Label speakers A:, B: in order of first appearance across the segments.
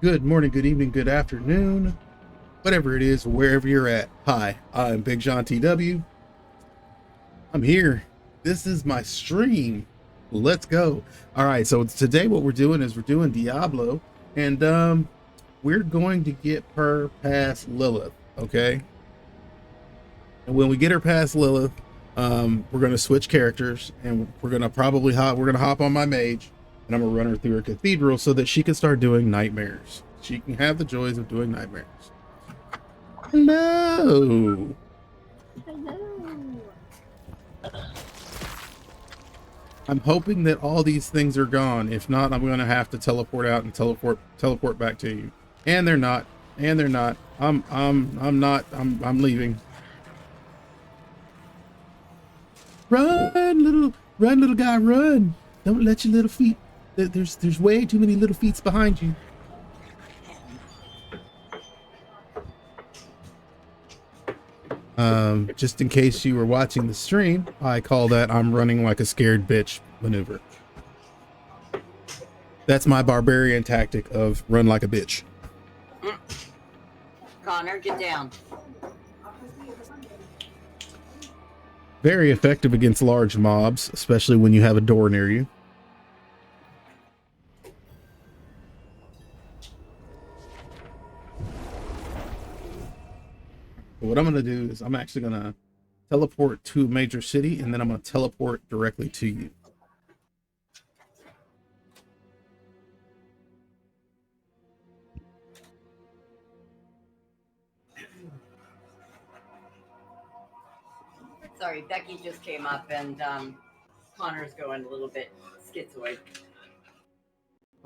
A: Good morning, good evening, good afternoon, whatever it is, wherever you're at. Hi, I'm Big John TW. I'm here. This is my stream. Let's go. All right, so today what we're doing is we're doing Diablo, and we're going to get her past Lilith, okay? And when we get her past Lilith, we're gonna switch characters, and we're gonna hop on my mage, and I'm gonna run her through her cathedral so that she can start doing nightmares. She can have the joys of doing nightmares. Hello.
B: Hello.
A: I'm hoping that all these things are gone. If not, I'm gonna have to teleport out and teleport back to you. And they're not. And they're not. I'm leaving. Run, little guy, run. Don't let your little feet. There's way too many little feet behind you. Just in case you were watching the stream, I call that I'm running like a scared bitch maneuver. That's my barbarian tactic of run like a bitch.
B: Connor, get down.
A: Very effective against large mobs, especially when you have a door near you. But what I'm going to do is I'm actually going to teleport to a major city, and then I'm going to teleport directly to you.
B: Sorry, Becky just came up and Connor's going a little bit schizoid.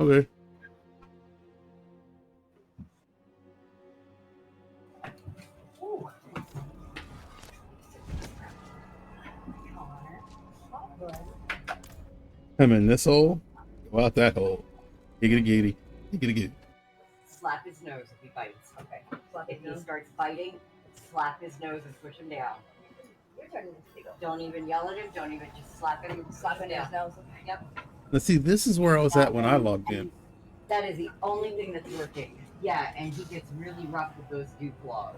A: Okay.
B: Ooh.
A: I'm in this hole. Go out that hole. Giggity.
B: Slap his nose if he bites. Okay. If he starts biting, slap his nose and push him down. Don't even yell at him. Don't even just slap him. Slap him down. Nose. Yep.
A: Let's see. This is where I was at when I logged in.
B: That is the only thing that's working. Yeah, and he gets really rough with those dew claws.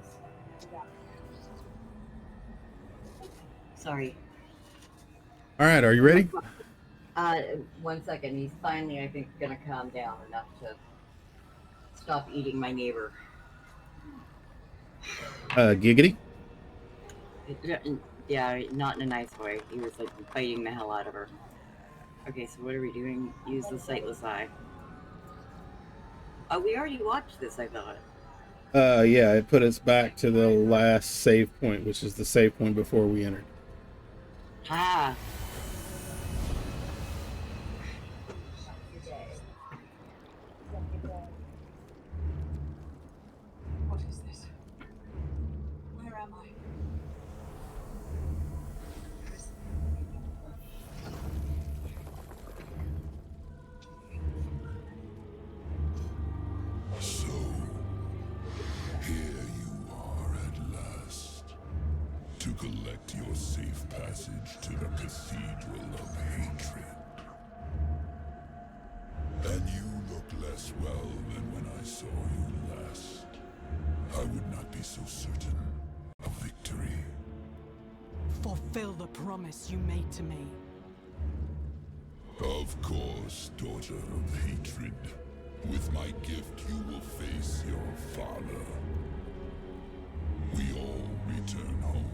B: Sorry.
A: All right. Are you ready?
B: 1 second. He's finally, I think, gonna calm down enough to stop eating my neighbor.
A: Giggity.
B: Yeah, not in a nice way. He was like biting the hell out of her. Okay, so what are we doing? Use the sightless eye. Oh, we already watched this, I thought.
A: Yeah, it put us back to the last save point, which is the save point before we entered.
B: Ah.
C: What is this? Where am I?
D: So, here you are at last, to collect your safe passage to the Cathedral of Hatred. And you look less well than when I saw you last. I would not be so certain of victory.
C: Fulfill the promise you made to me.
D: Of course, daughter of hatred. With my gift, you will face your father. We all return home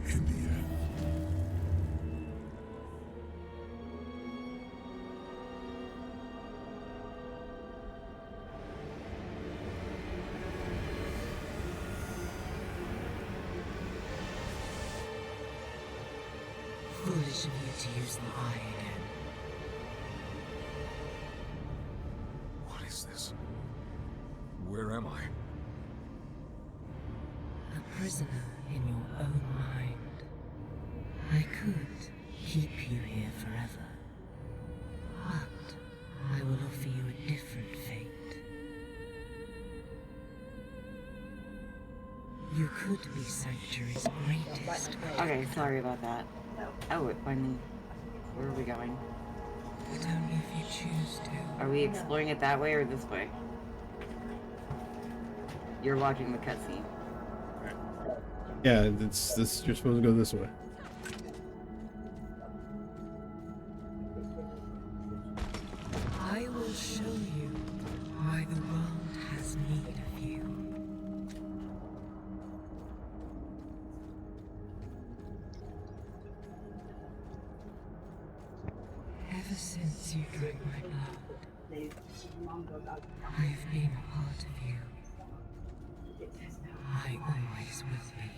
D: in the end.
C: Foolish of you to use the eye again.
E: What is this? Where am I?
C: A prisoner in your own mind. I could keep you here forever. But I will offer you a different fate. You could be Sanctuary's greatest.
B: Okay, sorry about that. Oh, it finally. Where are we going?
C: But only if you choose to.
B: Are we exploring it that way or this way? You're watching the cutscene.
A: Yeah, it's this. You're supposed to go this way.
C: I will show you why the world has need of you. Ever since you drank my blood, I have been a part of you. I always with me.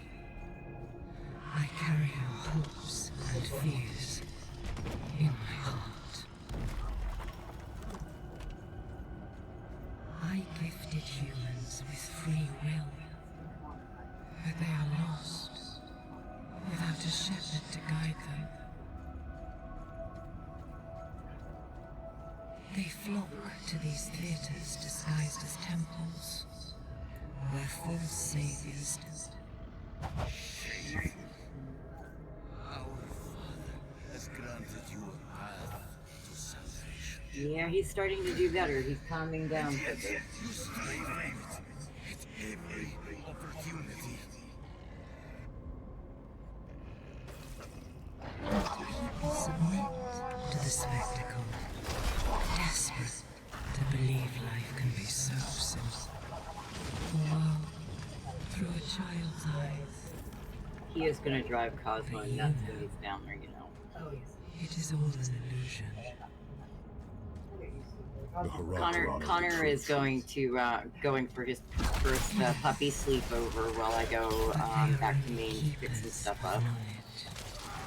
C: I carry your hopes and fears in my heart. I gifted humans with free will, but they are lost without a shepherd to guide them. They flock to these theaters disguised as temples, where false saviors
F: has granted you a path to salvation.
B: Yeah, he's starting to do better. He's calming down.
F: You strive for it at every opportunity.
C: people submit to the spectacle, desperate to believe life can be so simple. The world through a child's eyes.
B: He is going to drive Cosmo nuts when he's down there, you know.
C: Oh, yes. It is all an illusion.
B: Connor is going to going for his first puppy sleepover while I go back to Maine to fix some stuff up.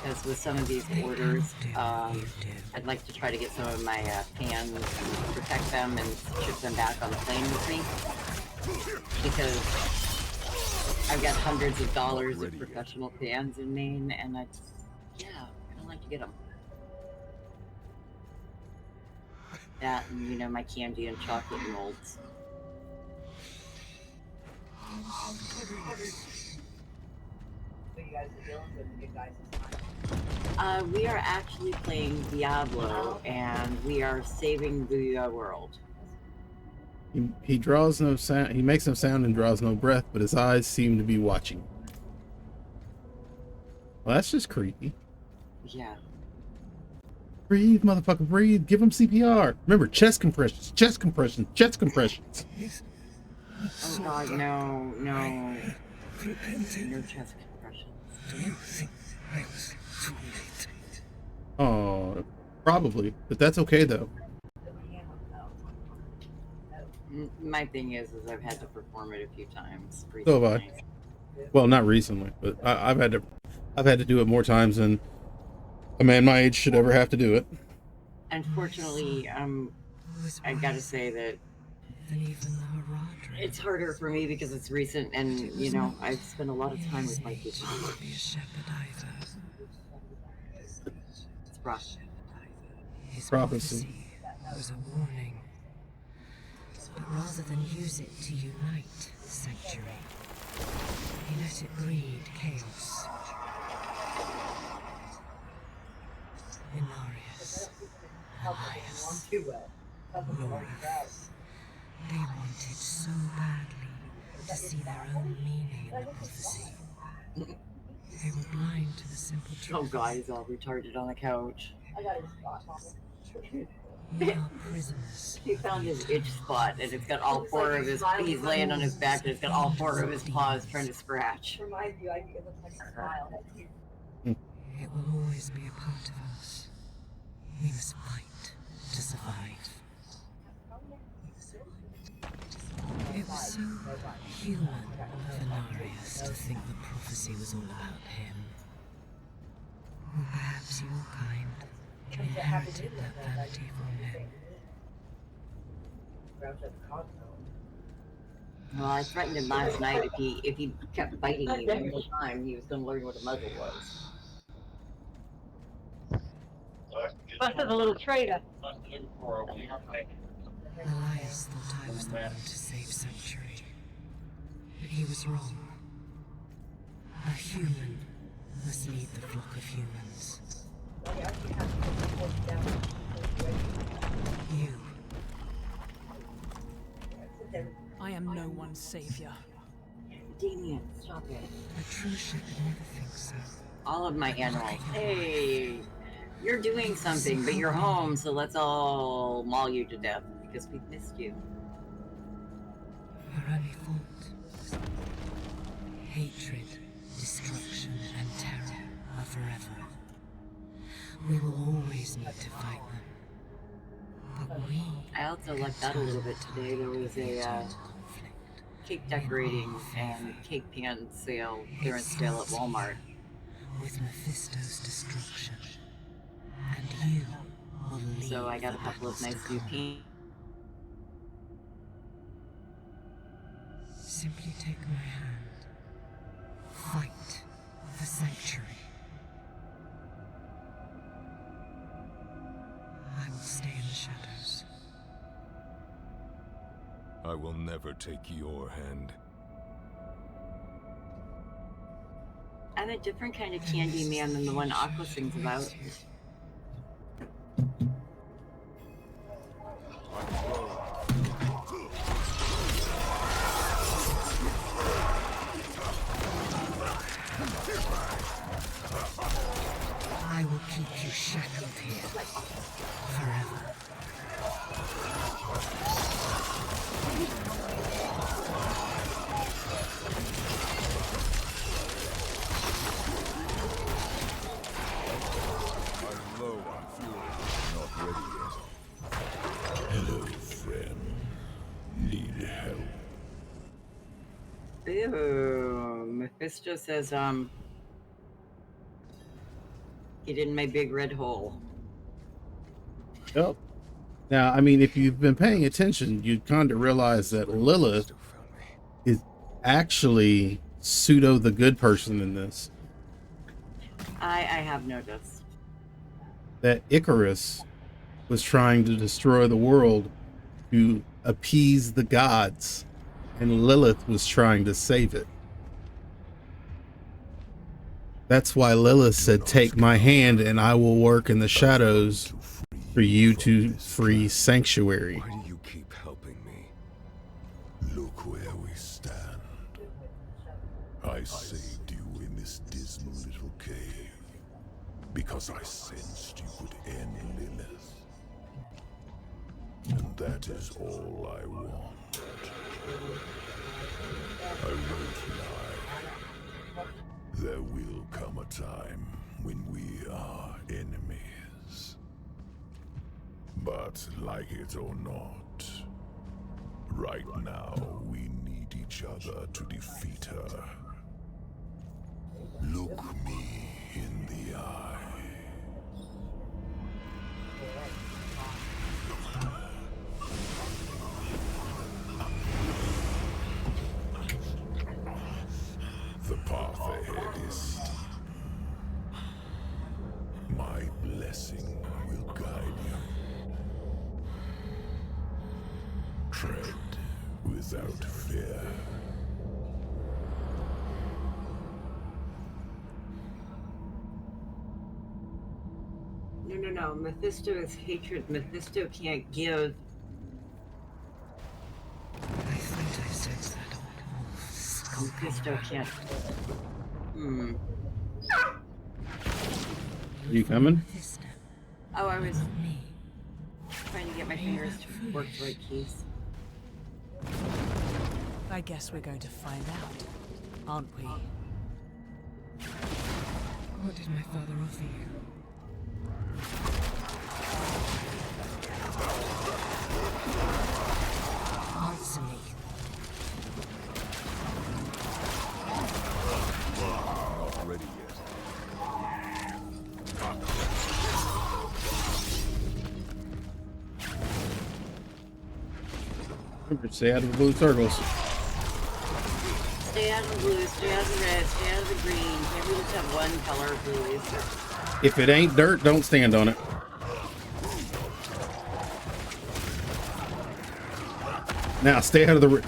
B: Because with some of these orders, I'd like to try to get some of my pans and protect them and ship them back on the plane with me. Because I've got hundreds of dollars of professional pans in Maine, and I kind of like to get them. That and, you know, my candy and chocolate molds. We are actually playing Diablo, and we are saving the world.
A: He draws no sound. He makes no sound and draws no breath, but his eyes seem to be watching. Well, that's just creepy.
B: Yeah.
A: Breathe, motherfucker, breathe. Give him CPR. Remember, chest compressions, chest compressions, chest compressions.
B: Oh God, no. No chest compression.
F: Do you think I was too late?
A: Oh, probably, but that's okay though.
B: My thing is I've had to perform it a few times recently.
A: So have I. Well, not recently, but I've had to do it more times than a man my age should ever have to do it.
B: Unfortunately, I gotta say that it's harder for me because it's recent, and you know I've spent a lot of time with my kids. It's rough.
C: His
A: Prophecy.
C: was a warning. But rather than use it to unite the sanctuary, he let it breed chaos. Inarius, Elias, Lorith. They wanted so badly to see their own meaning in the prophecy. They were blind to the simple truth.
B: Oh God, he's all retarded on the couch.
C: We are prisoners.
B: He found his itch spot, and it's got all four of his. He's laying on his back, and it's got all four of his paws trying to scratch.
C: It will always be a part of us. We must fight to survive. It was so human of Inarius to think the prophecy was all about him. Or perhaps your kind inherited that vanity from him.
B: Well, I threatened him last night if he kept biting me one more time, he was going to learn what a muzzle was.
G: Busted a little traitor.
C: Elias thought I was the one to save Sanctuary. But he was wrong. A human must lead the flock of humans. You.
H: I am no one's savior.
B: Damien, stop it.
C: Patricia would never think so.
B: All of my animals. Hey, you're doing something, but you're home, so let's all maul you to death because we've missed you.
C: Our only fault. Hatred, destruction, and terror are forever. We will always need to fight them. But we...
B: I also lucked out a little bit today. There was a cake decorating and cake pan sale, clearance sale at Walmart.
C: With Mephisto's destruction. And you will lead
B: So I got a
C: the
B: couple of
C: battles
B: nice
C: to
B: new
C: come.
B: paint.
C: Simply take my hand. Fight the sanctuary. I will stay in the shadows.
E: I will never take your hand.
B: I'm a different kind of candy man than the one Aqua sings about.
C: I will keep you shackled here forever.
E: I'm low on fuel. Not ready yet.
D: Hello, friend. Need help?
B: Ew. Mephisto says, get in my big red hole.
A: Yep. Now, I mean, if you've been paying attention, you'd kind of realize that Lilith
E: Still found me.
A: is actually pseudo the good person in this.
B: I have noticed.
A: That Icarus was trying to destroy the world to appease the gods, and Lilith was trying to save it. That's why Lilith said, "Take my hand and I will work in the shadows for you to free Sanctuary."
E: Why do you keep helping me?
D: Look where we stand. I saved you in this dismal little cave because I sensed you would end Lilith. And that is all I want. I won't lie. There will come a time when we are enemies. But like it or not, right now we need each other to defeat her. Look me in the eye. The path ahead is steep. My blessing will guide you. Tread without fear.
B: No. Mephisto is hatred. Mephisto can't give.
C: I thought I sensed that old wolf skulking
B: Mephisto
C: around.
B: can't.
A: You coming?
C: Mephisto,
B: Oh, I was
C: not me.
B: trying to get my fingers to work the right keys.
H: I guess we're going to find out, aren't we?
C: What did my father offer you? Answer me.
E: Not ready yet.
A: Remember, stay out of the blue circles.
B: Stay out of the blue, stay out of the red, stay out of the green. Can't we just have one color, please?
A: If it ain't dirt, don't stand on it. Now stay out of the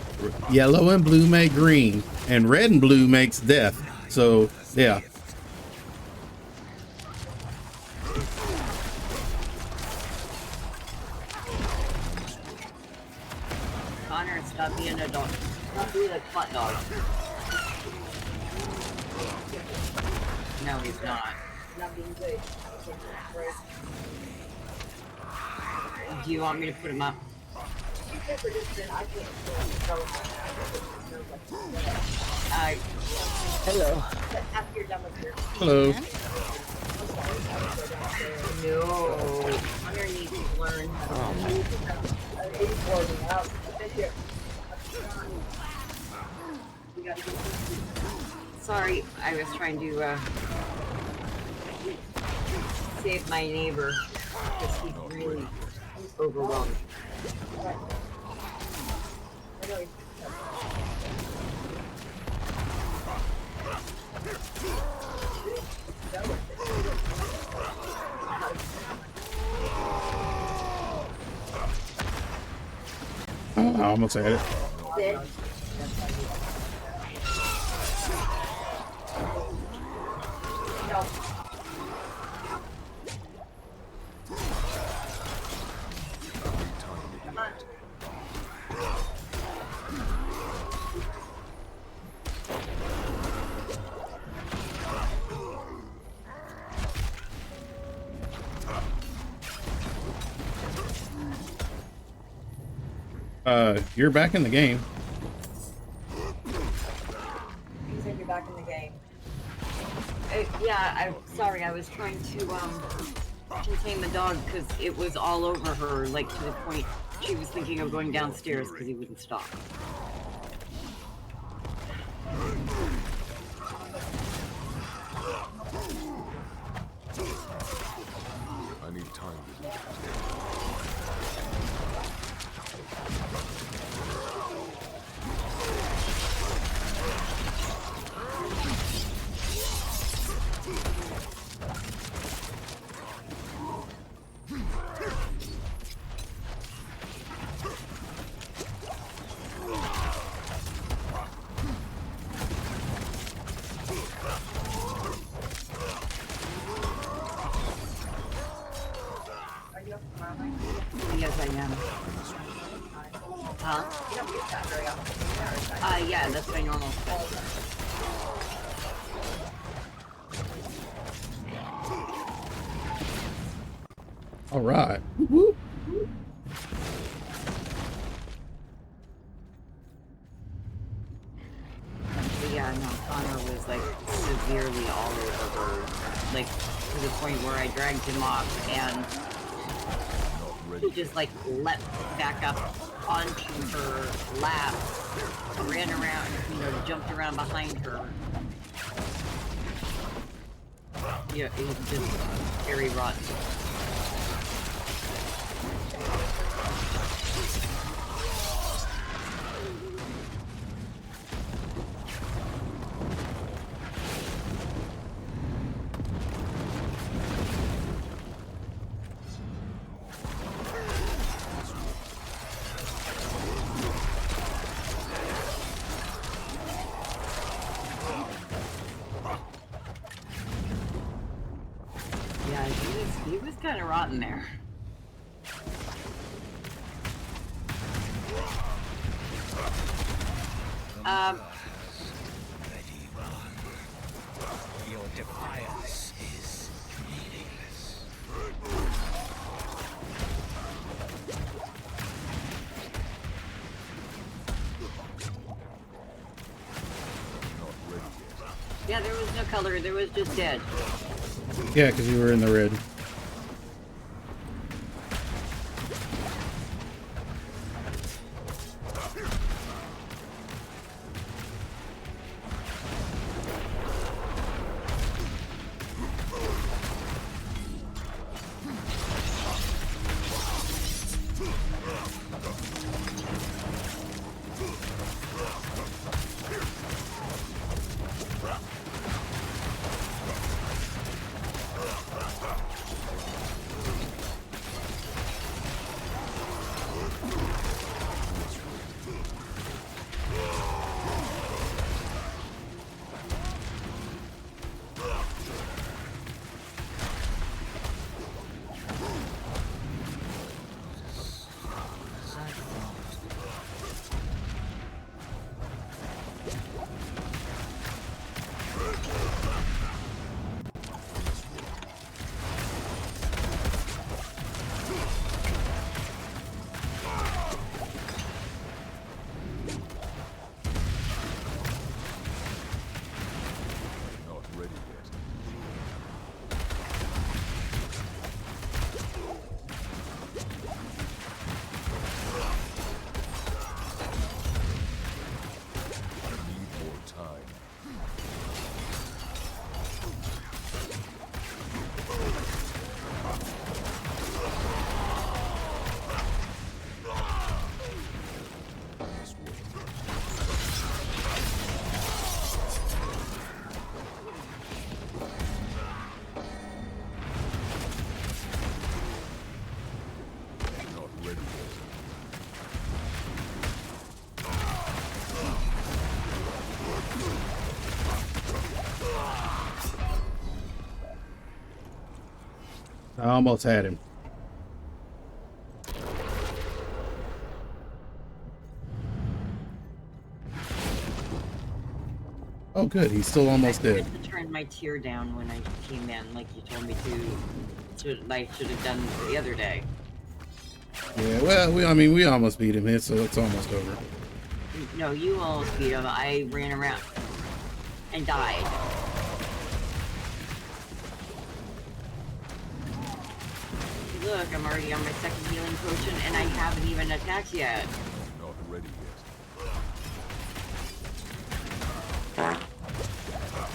A: yellow and blue make green, and red and blue makes death. So yeah.
B: Connor, stop Stop being a dog. Stop being a cat dog. No, he's not. Not being good. Do you want me to put him up? Hello.
A: Hello.
B: No. Hunter needs to learn how to Sorry, I was trying to save my neighbor because he's really overwhelmed.
A: I almost had it. You're back in the game.
B: You said you're back in the game. Yeah, I'm sorry. I was trying to contain the dog because it was all over her, like to the point she was thinking of going downstairs because he wouldn't stop.
E: I need time.
B: Yes, I am. Huh? You don't get that very often. Yeah, that's my normal.
A: All right. Woo-hoo.
B: Yeah, no, Connor was like severely all over her, like to the point where I dragged him off and he just like leapt back up onto her lap, ran around, jumped around behind her. Yeah, it was just very rotten. He was kind of rotten there.
F: Your defiance is meaningless.
B: Yeah, there was no color. There was just dead.
A: Yeah, because you were in the red. I almost had him. Oh, good. He's still almost
B: I
A: dead.
B: forgot to turn my tier down when I came in, like you told me to. I should have done the other day.
A: Yeah, well, we almost beat him, so it's almost over.
B: No, you almost beat him. I ran around and died. Look, I'm already on my second healing potion, and I haven't even attacked yet.
E: Not ready yet.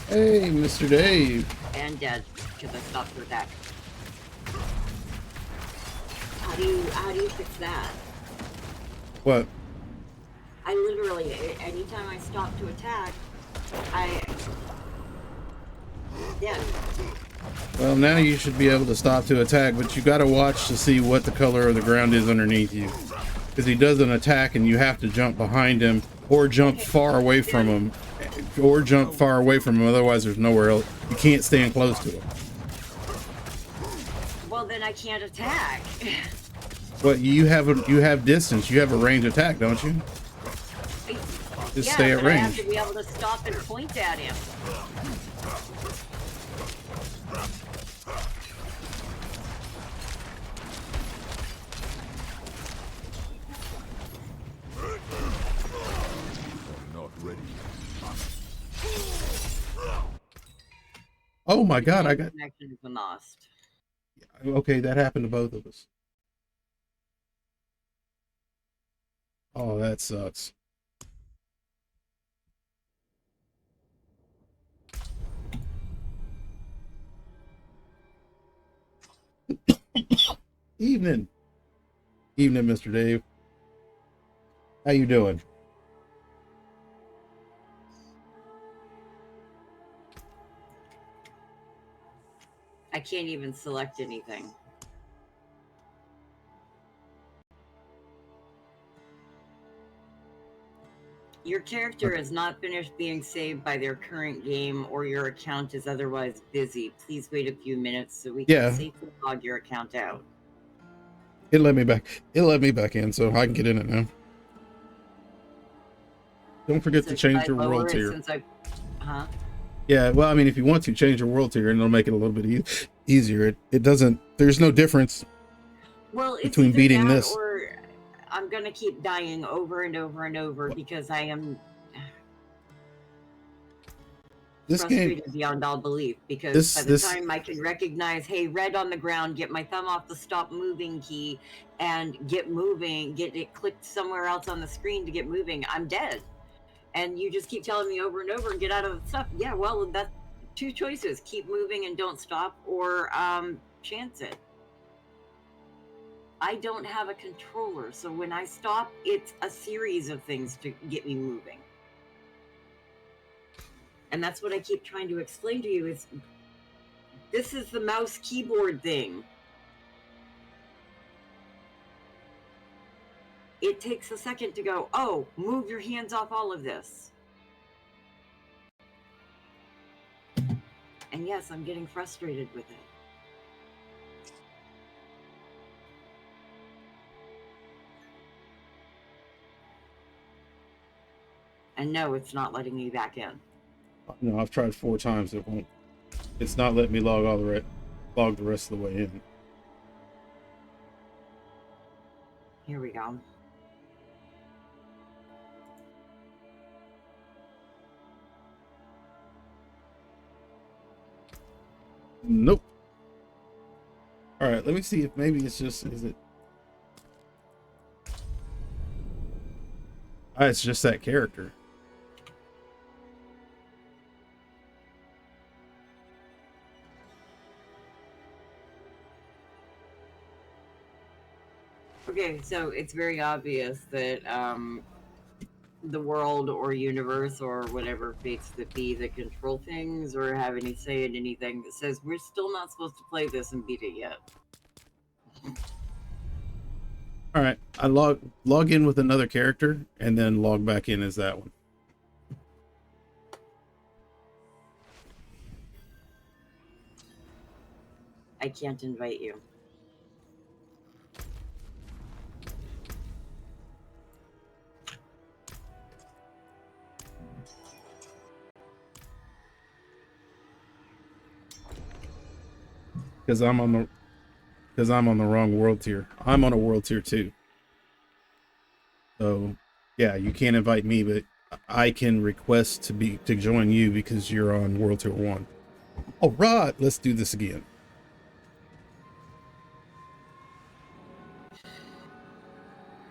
A: Hey, Mr. Dave.
B: And dead because I stopped to attack. How do you fix that?
A: What?
B: I literally, anytime I stop to attack, yeah.
A: Well, now you should be able to stop to attack, but you got to watch to see what the color of the ground is underneath you. Because he does an attack and you have to jump behind him or jump far away from him. Or jump far away from him, otherwise there's nowhere else. You can't stand close to him.
B: Well, then I can't attack.
A: But you have distance. You have a range attack, don't you? Just
B: yeah,
A: stay at
B: but
A: range.
B: I have to be able to stop and point at him.
E: Not ready
A: Oh my God, I got...
B: Connection has been lost.
A: Okay, that happened to both of us. Oh, that sucks. Evening. Evening, Mr. Dave. How you doing?
B: I can't even select anything. Your character has not finished being saved by their current game, or your account is otherwise busy. Please wait a few minutes so we can safely log your account out.
A: It let me back. It let me back in, so I can get in it now. Don't forget to change your world tier.
B: Huh?
A: Yeah, well, I mean, if you want to change your world tier, and it'll make it a little bit easier. It doesn't. There's no difference.
B: Well, it's
A: between beating
B: that
A: this.
B: or I'm gonna keep dying over and over and over because I am frustrated beyond all belief. Because by the time I can recognize, hey, red on the ground, get my thumb off the stop moving key, and get moving, get it clicked somewhere else on the screen to get moving, I'm dead. And you just keep telling me over and over and get out of the stuff. Yeah, well, that's two choices: keep moving and don't stop, or chance it. I don't have a controller, so when I stop, it's a series of things to get me moving. And that's what I keep trying to explain to you is, this is the mouse keyboard thing. It takes a second to go, oh, move your hands off all of this. And yes, I'm getting frustrated with it. And no, it's not letting me back in.
A: No, I've tried 4 times. It won't. It's not letting me log the rest of the way in.
B: Here we go.
A: Nope. All right, let me see if maybe it's just, is it? It's just that character.
B: Okay, so it's very obvious that the world or universe or whatever fates that be that control things or have any say in anything that says we're still not supposed to play this and beat it yet.
A: All right, I log in with another character and then log back in as that one.
B: I can't invite you.
A: Because I'm on the wrong world tier. I'm on a world tier 2. So yeah, you can't invite me, but I can request to join you because you're on world tier 1. All right, let's do this again.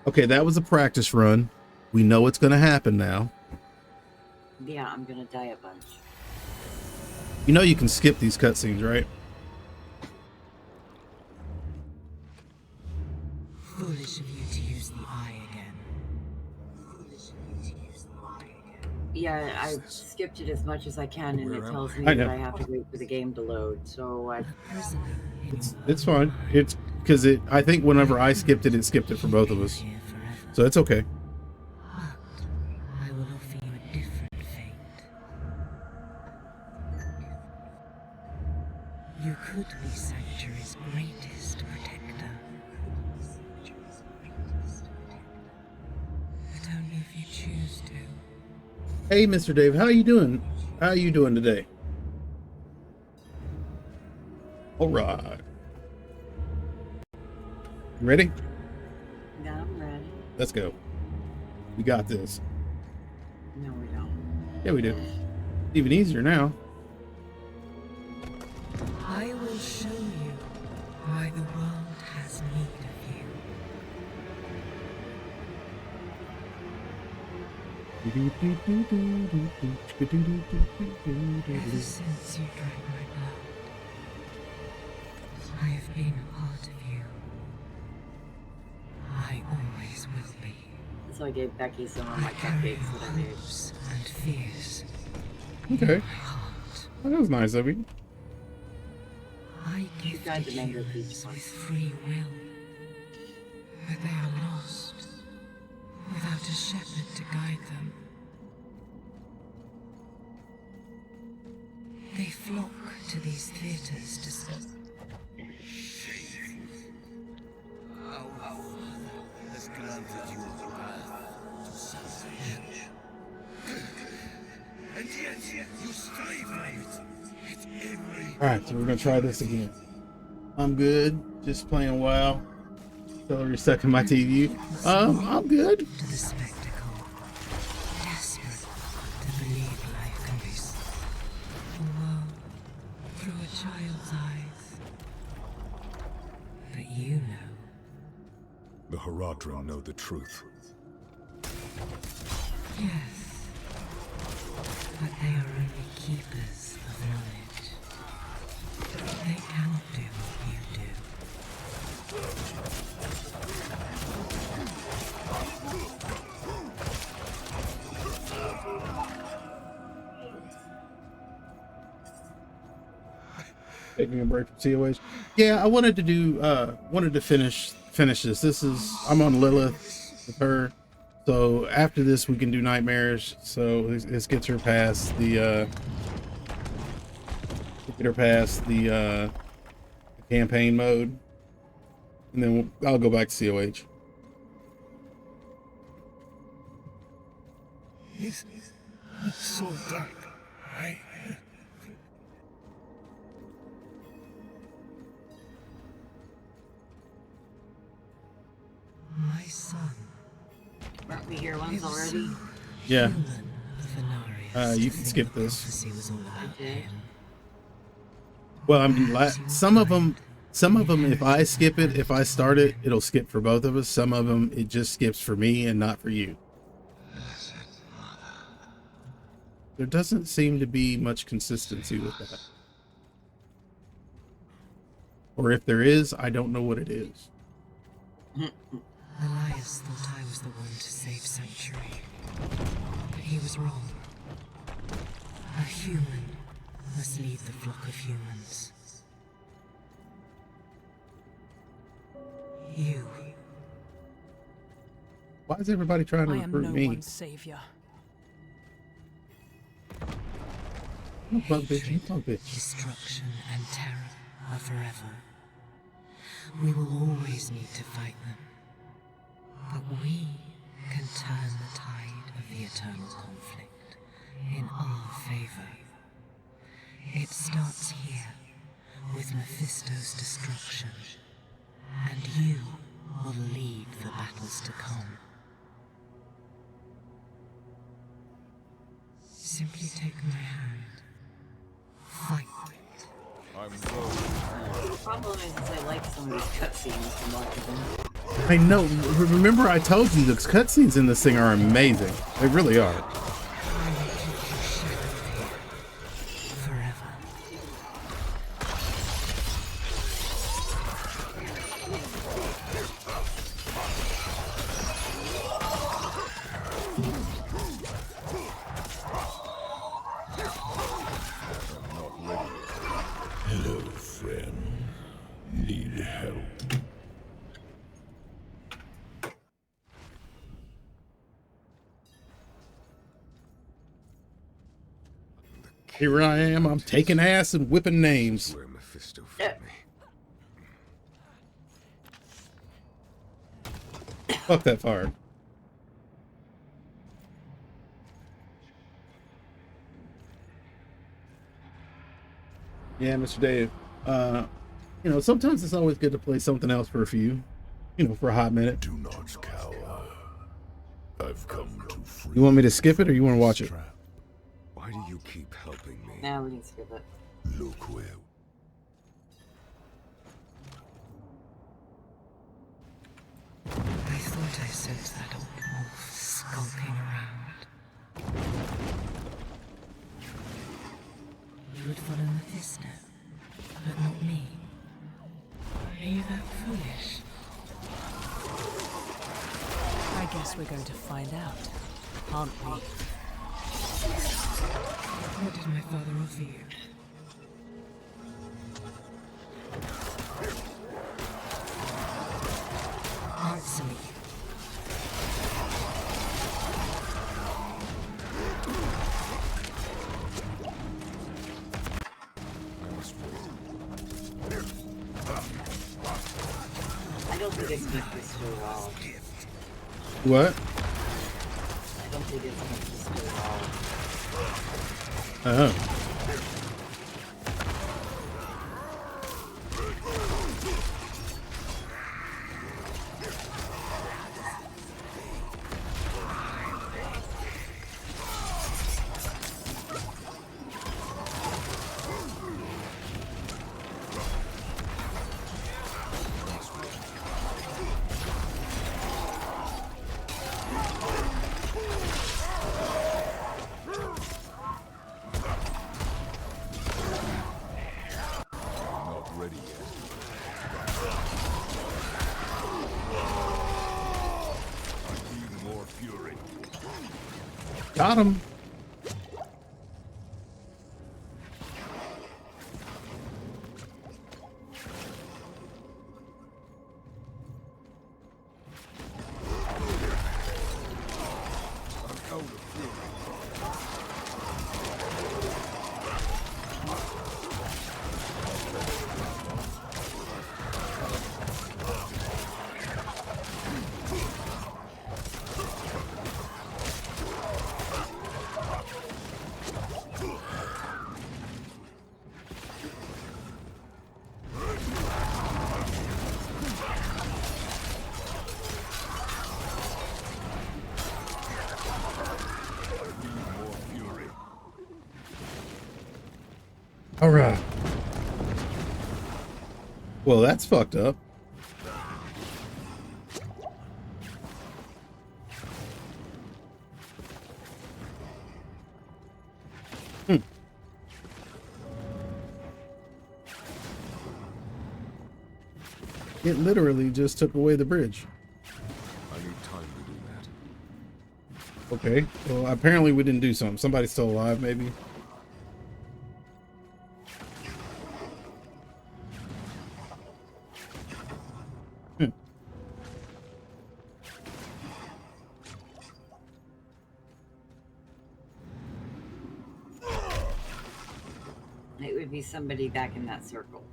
A: Okay, that was a practice run. We know what's going to happen now.
B: Yeah, I'm gonna die a bunch.
A: You know you can skip these cutscenes, right?
C: Foolish of you to use the eye again.
B: Yeah, I skipped it as much as I can, and it tells me
A: I
B: that
A: know.
B: I have to wait for the game to load. So I.
C: A prisoner in your
A: It's
C: own
A: fine.
C: mind.
A: It's because I think whenever I skipped it, it skipped it for both of us.
C: Here forever.
A: So it's okay.
C: But I will offer you a different fate. You could be Sanctuary's greatest protector. But only if you choose to.
A: Hey, Mr. Dave, how you doing? How you doing today? All right. You ready?
B: Yeah, I'm ready.
A: Let's go. We got this.
B: No, we don't.
A: Yeah, we do. Even easier now.
C: I will show you why the world has need of you. Ever since you drank my blood, I have been a part of you. I always will be.
B: So I gave Becky some of
C: I
B: my
C: carry
B: cupcakes
C: your
B: that I made.
C: hopes and fears
A: Okay.
C: in my heart.
A: Well, that was nice of you.
C: I
B: You tried
C: gifted
B: the mango peach
C: humans
B: one.
C: with free will, but they are lost without a shepherd to guide them. They flock to these theaters to
F: Our Father has granted you a path to salvation. And yet you stray from it at every...
A: All right, so we're gonna try this again. I'm good. Just playing WoW. Celery stuck in my TV. I'm good.
C: to the spectacle, desperate to believe life can be a world through a child's eyes. But you know,
E: The Haradrim know the truth.
C: yes, but they are only keepers of knowledge. They cannot do what you do.
A: Taking a break from COH. Yeah, I wanted to do wanted to finish this. I'm on Lilith with her. So after this we can do nightmares. So this gets her past the campaign mode. And then I'll go back to COH.
F: It's so dark.
C: My son,
B: Weren't we here once
C: it was
B: already?
C: so
A: Yeah.
C: human of Venarius
A: You
C: to
A: can
C: think
A: skip
C: the
A: this.
C: prophecy was all about him.
A: Well, I mean, some of them, if I skip it, if I start it, it'll skip for both of us. Some of them, it just skips for me and not for you. There doesn't seem to be much consistency with that. Or if there is, I don't know what it is.
C: Elias thought I was the one to save Sanctuary, but he was wrong. A human must lead the flock of humans. You.
A: Why is everybody trying to
H: I am
A: recruit
H: no
A: me?
H: one's savior.
A: You punk bitch, you punk bitch.
C: Destruction and terror are forever. We will always need to fight them. But we can turn the tide of the eternal conflict in our favor. It starts here, with Mephisto's destruction, and you will lead the battles to come. Simply take my hand. Fight.
E: I'm low.
B: The problem is I like some of these cutscenes to watch them.
A: I know. Remember, I told you the cutscenes in this thing are amazing. They really are.
C: I will keep your shadow here forever.
D: Hello, friend. Need help?
A: Here I am. I'm taking ass and whipping names.
E: Where Mephisto found me.
A: Fuck that fire. Yeah, Mr. Dave. You know, sometimes it's always good to play something else for a few, you know, for a hot minute.
D: Do not cower. I've come to free.
A: You want me to skip it or you want to watch it?
E: Trap. Why do you keep helping me?
B: Now we can skip it.
D: Look where.
C: I thought I sensed that old wolf skulking around. You would follow Mephisto, but not me. Are you that foolish?
H: I guess we're going to find out, aren't we?
C: What did my father offer you? Answer me.
E: I must wait.
B: I don't think it's Mephisto at all.
A: What?
B: I don't think it's Mephisto at all.
A: Oh.
E: Not ready yet. I need more fury.
A: Got him.
E: I'm out of fury. More fury.
A: All right. Well, that's fucked up. It literally just took away the bridge.
E: I need time to do that.
A: Okay. Well, apparently we didn't do something. Somebody's still alive, maybe.
B: It would be somebody back in that circle.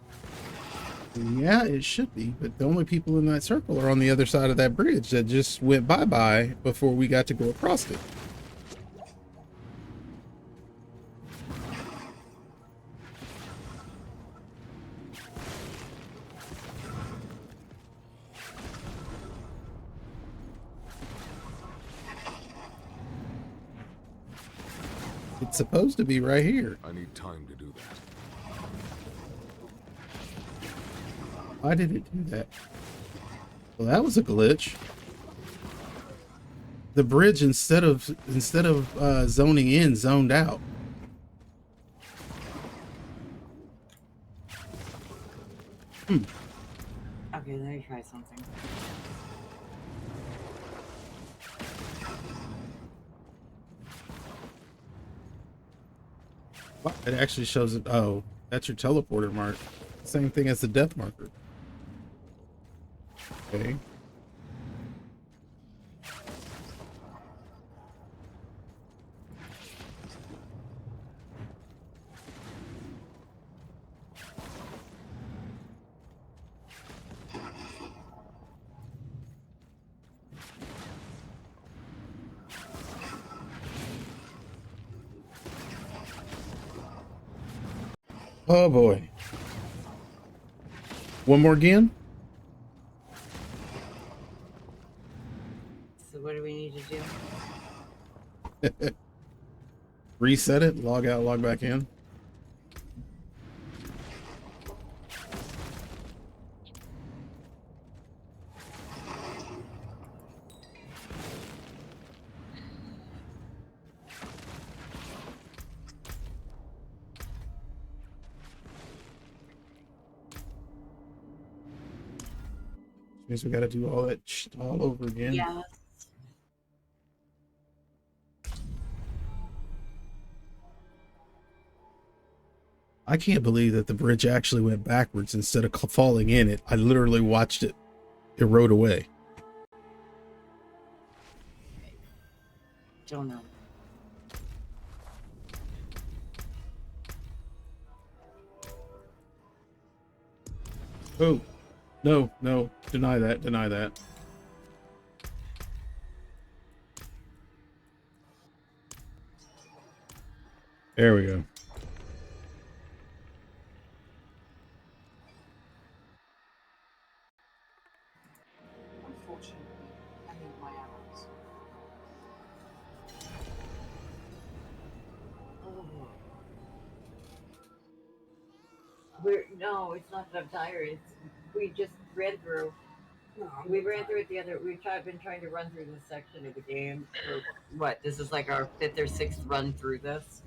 A: Yeah, it should be, but the only people in that circle are on the other side of that bridge that just went bye-bye before we got to go across it. It's supposed to be right here.
E: I need time to do that.
A: Why did it do that? Well, that was a glitch. The bridge, instead of zoning in, zoned out.
B: Okay, let me try something.
A: Wow, it actually shows it. Oh, that's your teleporter mark. Same thing as the death marker. Okay. Oh boy. One more again?
B: So what do we need to do?
A: Reset it, log out, log back in. Means we got to do all that all over again.
B: Yes.
A: I can't believe that the bridge actually went backwards instead of falling in it. I literally watched it erode away.
B: Don't know.
A: Oh, no, no, deny that, deny that. There we go.
B: Unfortunately, I need my arrows. Oh. No, it's not that I'm tired. We just ran through. We ran through it the other. Been trying to run through this section of the game for what? This is like our 5th or 6th run through this.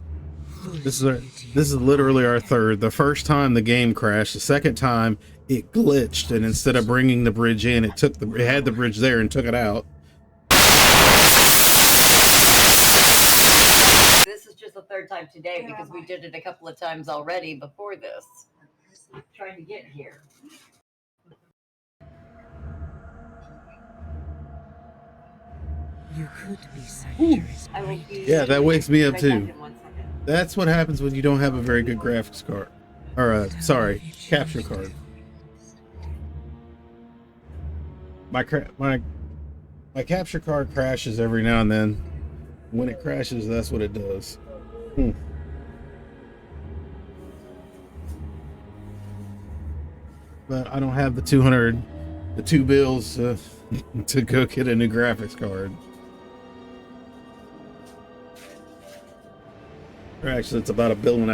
A: This is literally our 3rd. The first time the game crashed. The second time it glitched, and instead of bringing the bridge in, it had the bridge there and took it out.
B: This is just the 3rd time today because we did it a couple of times already before this. Trying to get here.
C: You could be sanctuaries.
B: I will be
A: Yeah, that wakes me up
B: right
A: too.
B: back in 1 second.
A: That's what happens when you don't have a very good graphics card. Or, sorry, capture card. My capture card crashes every now and then. When it crashes, that's what it does. But I don't have the 2 bills to go get a new graphics card. Or actually, it's about $1.5 billion.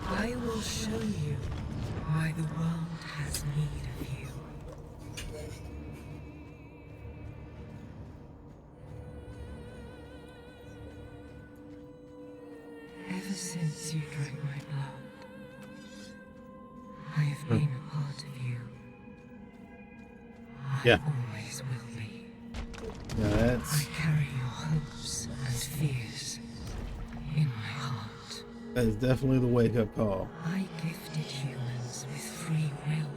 C: I will show you why the world has need of you. Ever since you drank my blood, I have been a part of you.
A: Yeah.
C: Always will be.
A: Yeah,
C: I
A: that's
C: carry your hopes and fears in my heart.
A: that is definitely the wake-up call.
C: I gifted humans with free will.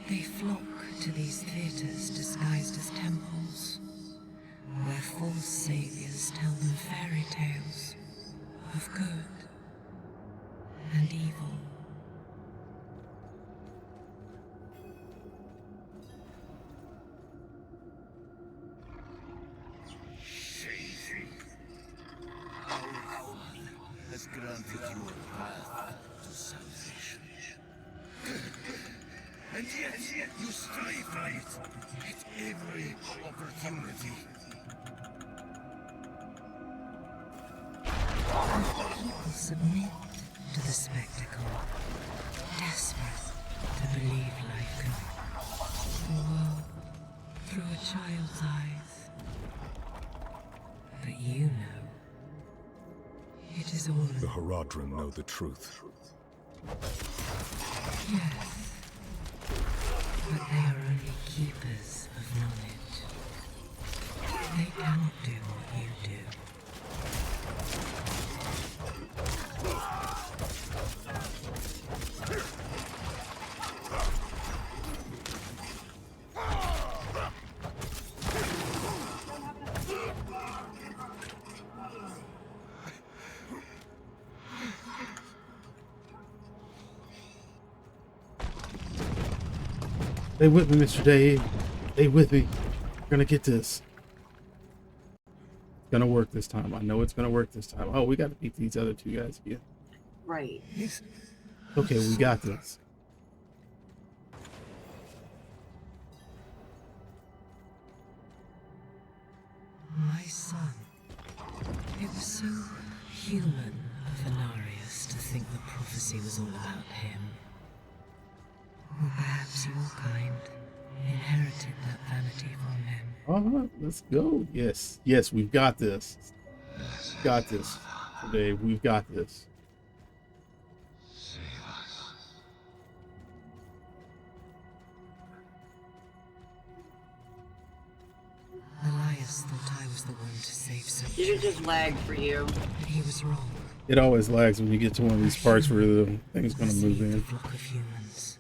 C: They flock to these theatres disguised as temples, where false saviors tell them fairy tales of good and evil.
F: Has granted you a path to salvation. And yet you strive for it at every opportunity.
C: People submit to the spectacle, desperate to believe life can be the world through a child's eyes. But you know, it is all
E: The Haradrim know the truth.
C: yes, but they are only keepers of knowledge. They cannot do what you do.
A: Stay with me, Mr. Dave. Stay with me. We're gonna get this. It's gonna work this time. I know it's gonna work this time. Oh, we gotta beat these other two guys again.
B: Right.
A: Okay, we got this.
C: My son. It was so human of Anarius to think the prophecy was all about him. Or perhaps your kind inherited that vanity from him.
A: Alright, let's go. Yes, yes, we've got this. Got this. Today, we've got this.
C: Elias thought I was the one to save so
B: Did it just lag for you?
C: but he was wrong.
A: It always lags when you get to one of these parts where the thing's gonna move
C: Deceived a
A: in.
C: flock of humans.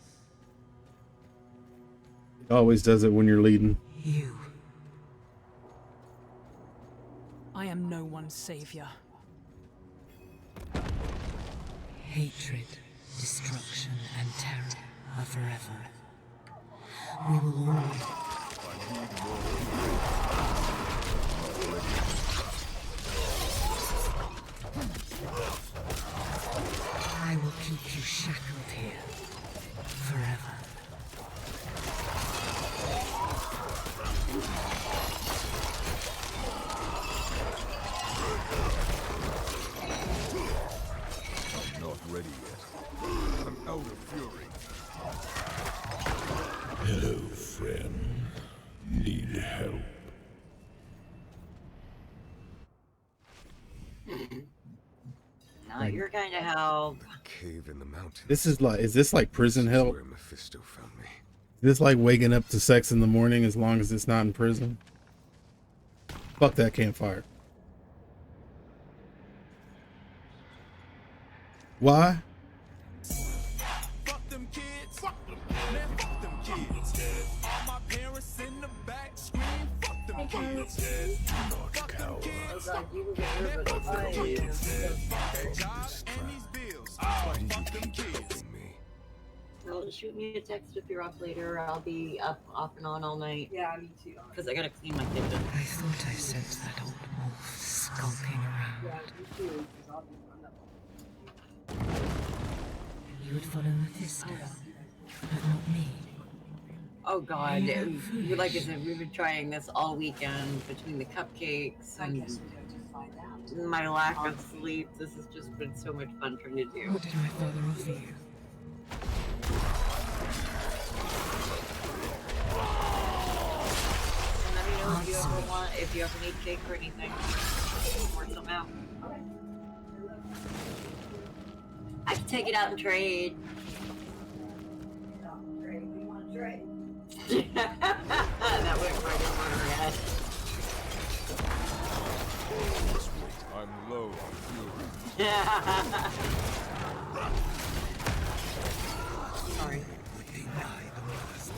A: It always does it when you're leading.
C: You.
H: I am no one's savior.
C: Hatred, destruction, and terror are forever. We will all I will keep you shackled here forever.
E: I'm not ready yet. I'm out of fury.
D: Hello, friend. Need help?
B: Not your kind of help.
E: A cave in the mountains.
A: This is like, is this like prison
E: This is
A: help?
E: where Mephisto found me.
A: Is this like waking up to sex in the morning as long as it's not in prison? Fuck that campfire. Why?
F: Fuck them kids. Fuck them. Man, fuck them kids. All my parents in the back scream, fuck them kids.
E: Not cower.
B: Oh god, you can get rid of it.
F: Job and these bills.
E: Why do you
F: Fuck them
E: keep
F: kids.
E: helping me?
B: Well, shoot me a text if you're up later. I'll be up off and on all night.
I: Yeah, me too.
B: Because I gotta clean my kitchen.
C: I thought I sensed that old wolf skulking around.
I: Yeah, me too. Because I'll be on that
C: You would follow Mephisto, but not me.
B: Oh god,
C: You don't
B: like I said, we've been trying this all weekend between the cupcakes
I: I
B: and
I: guess we have to find out.
B: my lack of sleep. This has just been so much fun trying to do.
C: What did my father offer you?
B: And let me know if you ever want, if you ever need cake or anything. Work some out. I can take it out and trade.
I: We want to trade.
B: That went right over her head.
E: I'm low on fury.
B: Sorry.
F: Would deny the last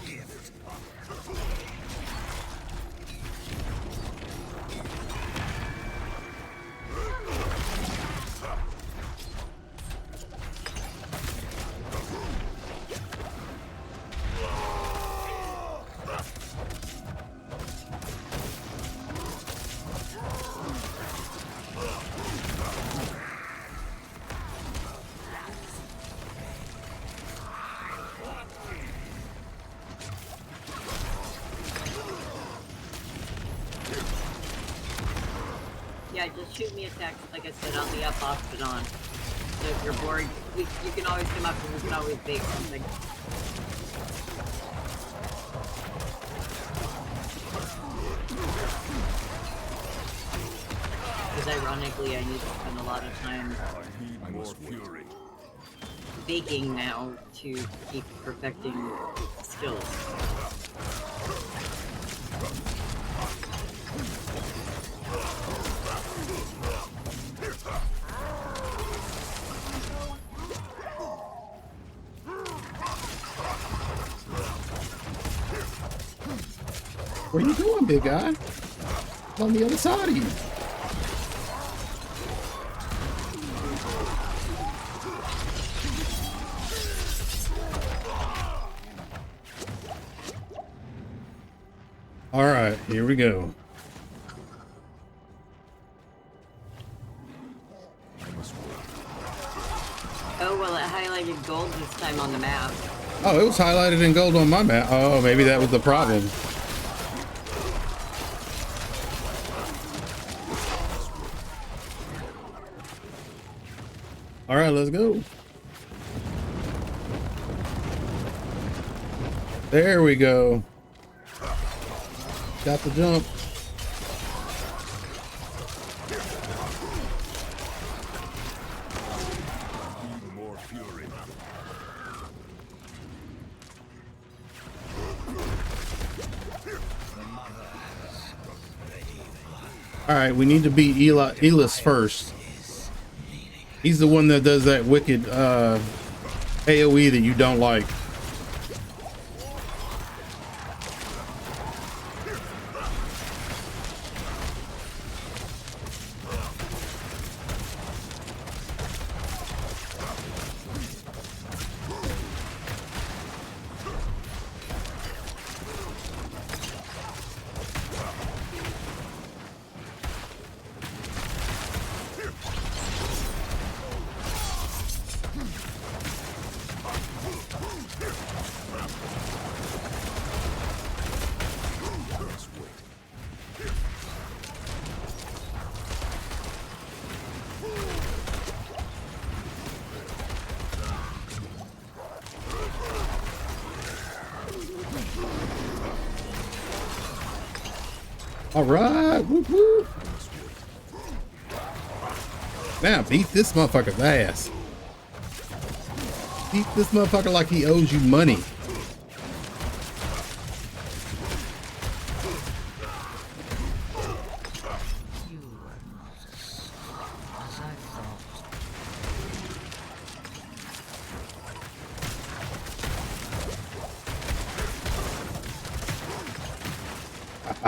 B: Yeah, just shoot me a text, like I said, I'll be up off and on. So if you're bored, you can always come up and we can always bake something. Because ironically, I need to spend a lot of time baking now to keep perfecting skills.
A: Where you going, big guy? On the other side of you. All right, here we go.
B: Oh, well, it highlighted gold this time on the map.
A: Oh, it was highlighted in gold on my map. Oh, maybe that was the problem. All right, let's go. There we go. Got the jump.
E: More fury.
A: All right, we need to beat Elis first. He's the one that does that wicked AoE that you don't like. All right, whoop, whoop. Now beat this motherfucker's ass. Beat this motherfucker like he owes you money.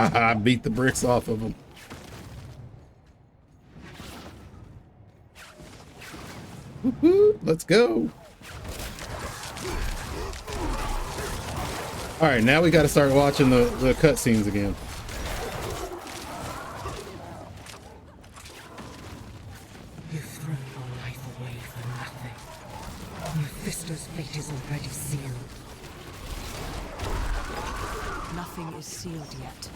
A: I beat the bricks off of him. Woo-hoo, let's go. All right, now we got to start watching the cutscenes again.
C: You've thrown your life away for nothing. Mephisto's fate is already sealed.
H: Nothing is sealed yet.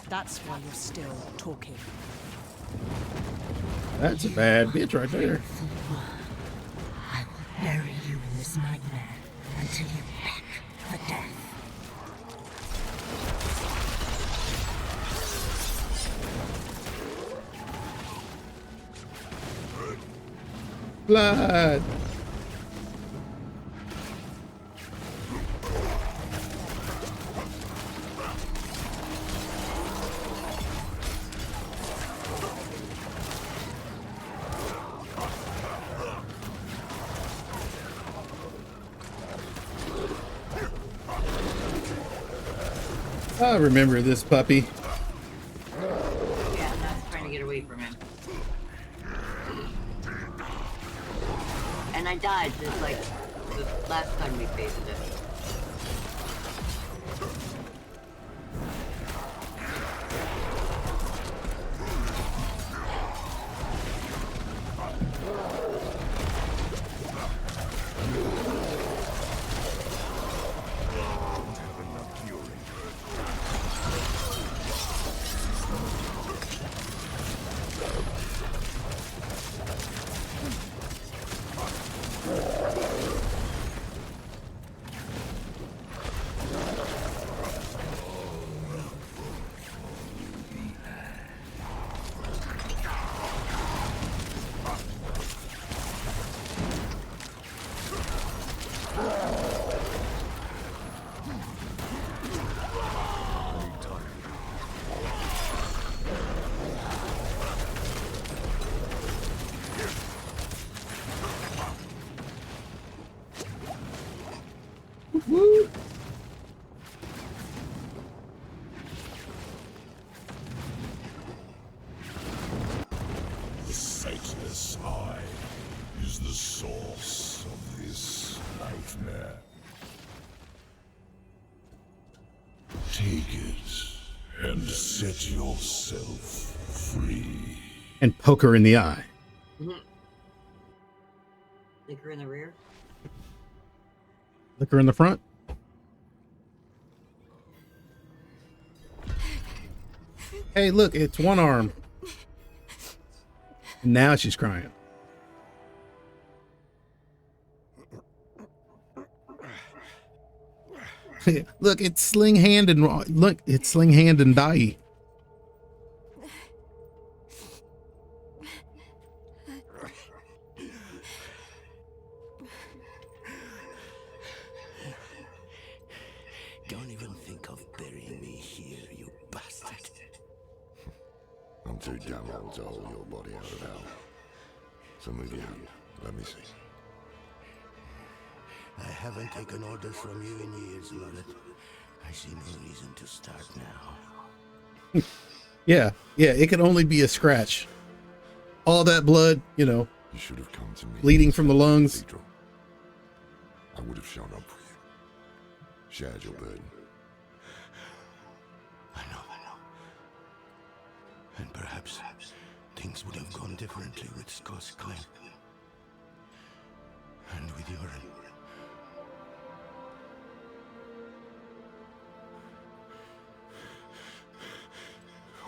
H: That's why you're still talking.
A: That's a bad bitch right there.
C: I will bury you in this nightmare until you beg for death.
A: Blood. I remember this puppy.
B: Yeah, I'm not trying to get away from him. And I died just like the last time we faced it.
A: Woo!
D: The sightless eye is the source of this nightmare. Take it and set yourself free.
A: And poke her in the eye.
B: Think her in the rear?
A: Look her in the front. Hey, look, it's one arm. And now she's crying. Look, it's sling hand and look, it's sling hand and die.
E: Don't even think of burying me here, you bastard.
D: I'm too damn old to hold your body out of hell. So move your hand. Let me see.
E: I haven't taken orders from you in years, Lilith. I see no reason to start now.
A: Yeah, it could only be a scratch. All that blood, you know,
D: You should have come to me.
A: bleeding from the lungs.
D: Cathedral. I would have shown up for you. Shared your burden.
E: I know. And perhaps things would have gone differently with Scott's claim. And with your...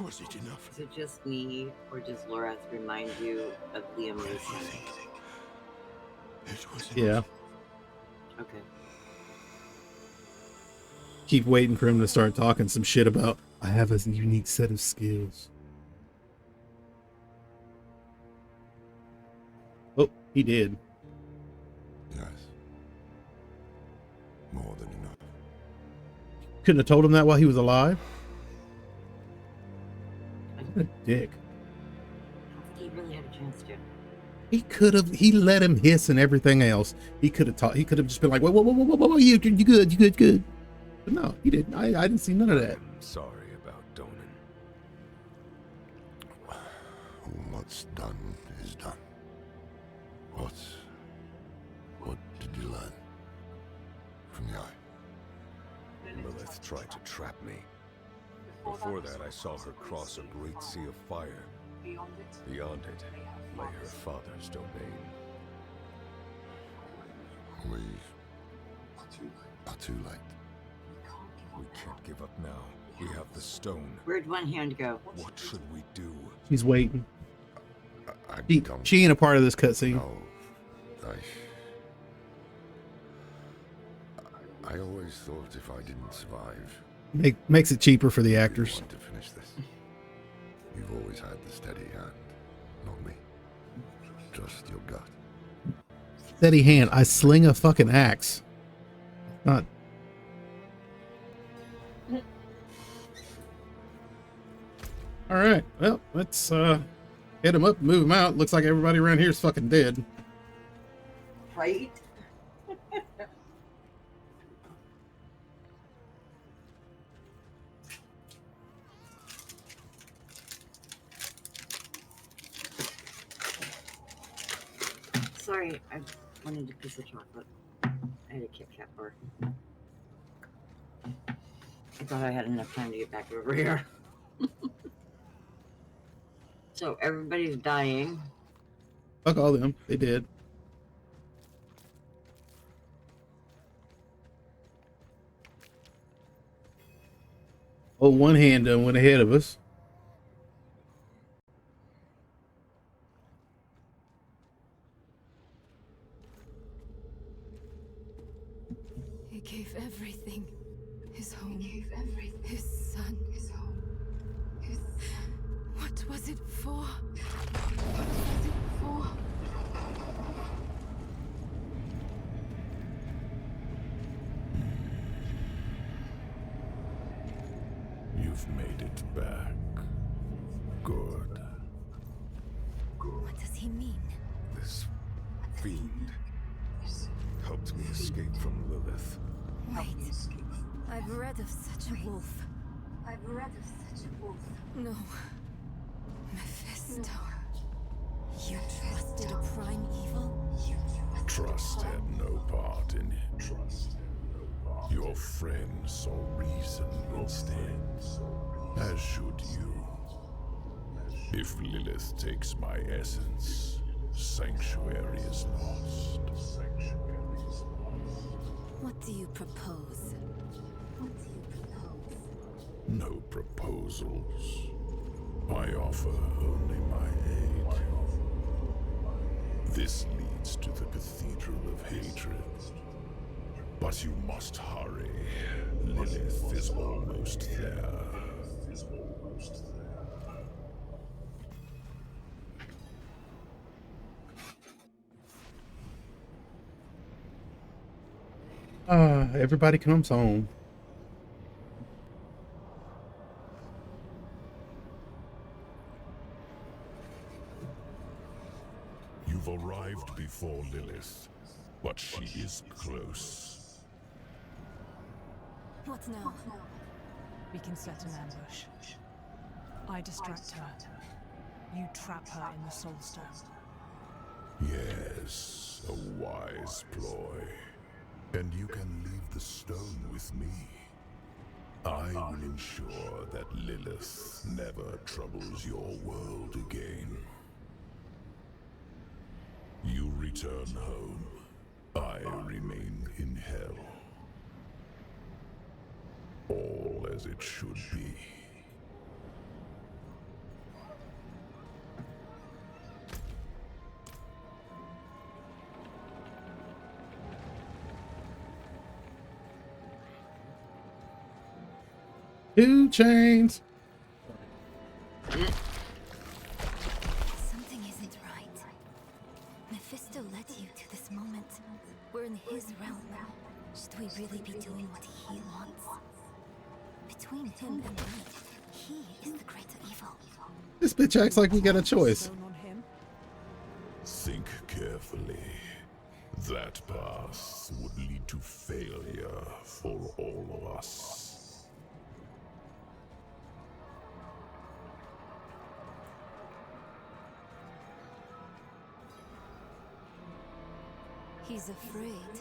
E: Was it enough?
B: Is it just me, or does Laura remind you of Liam
E: I
B: Neeson?
E: think it was enough.
A: Yeah.
B: Okay.
A: Keep waiting for him to start talking some shit about, I have a unique set of skills. Oh, he did.
D: Yes. More than enough.
A: Couldn't have told him that while he was alive. What a dick.
B: I don't think he really had a chance to.
A: He could have. He let him hiss and everything else. He could have taught. He could have just been like, whoa, you good. But no, he didn't. I didn't see none of that.
E: I'm sorry about Donan.
D: What's done is done. What did you learn from the eye?
E: Lilith tried to trap me. Before that, I saw her cross a great sea of fire. Beyond it lay her father's domain.
D: We are too late.
E: We can't give up now. We have the stone.
B: Where'd one hand go?
E: What should we do?
A: She's waiting.
D: I
A: She,
D: don't
A: she ain't a part of this cutscene.
D: know. I always thought if I didn't survive,
A: Makes it cheaper for the
D: you'd
A: actors.
D: want to finish this. You've always had the steady hand, not me. Trust your gut.
A: Steady hand. I sling a fucking axe. Not. All right. Well, let's hit him up, move him out. Looks like everybody around here is fucking dead.
B: Right? Sorry, I wanted a piece of chocolate. I had a Kit Kat bar. I thought I had enough time to get back over here. So everybody's dying.
A: Fuck all them. They did. Oh, one hand done went ahead of us.
J: He gave everything. His home. He gave everything. His son. His home. His son. What was it for? What was it for?
D: You've made it back. Good.
J: What does he mean?
E: This fiend helped me escape from Lilith.
J: Wait. I've read of such a wolf. I've read of such a wolf. No. Mephisto. You trusted a prime evil?
D: Trust had no part in it. Your friend saw reason instead, as should you. If Lilith takes my essence, Sanctuary is lost.
J: What do you propose? What do you propose?
D: No proposals. I offer only my aid. This leads to the Cathedral of Hatred. But you must hurry. Lilith is almost there.
A: Everybody comes home.
D: You've arrived before Lilith, but she is close.
J: What now?
H: We can set an ambush. I distract her. You trap her in the Soul Stone.
D: Yes, a wise ploy. And you can leave the stone with me. I will ensure that Lilith never troubles your world again. You return home. I remain in hell. All as it should be.
A: Two chains.
J: Something isn't right. Mephisto led you to this moment. We're in his realm. Should we really be doing what he wants? Between him and me, he is the greater evil.
A: This bitch acts like we got a choice.
H: Stone on him.
D: Think carefully. That path would lead to failure for all of us.
J: He's afraid.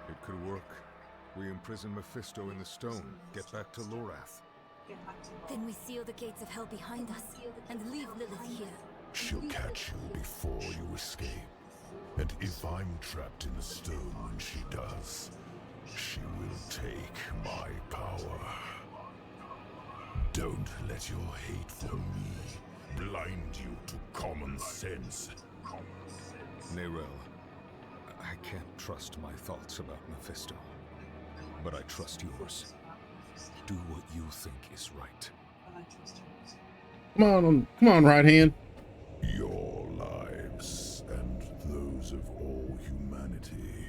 E: It could work. We imprison Mephisto in the stone, get back to Lorath.
J: Then we seal the gates of hell behind us and leave Lilith here.
D: She'll catch you before you escape. And if I'm trapped in the stone when she does, she will take my power. Don't let your hate for me blind you to common sense.
E: Nerel, I can't trust my thoughts about Mephisto, but I trust yours. Do what you think is right.
A: Come on, right hand.
D: Your lives and those of all humanity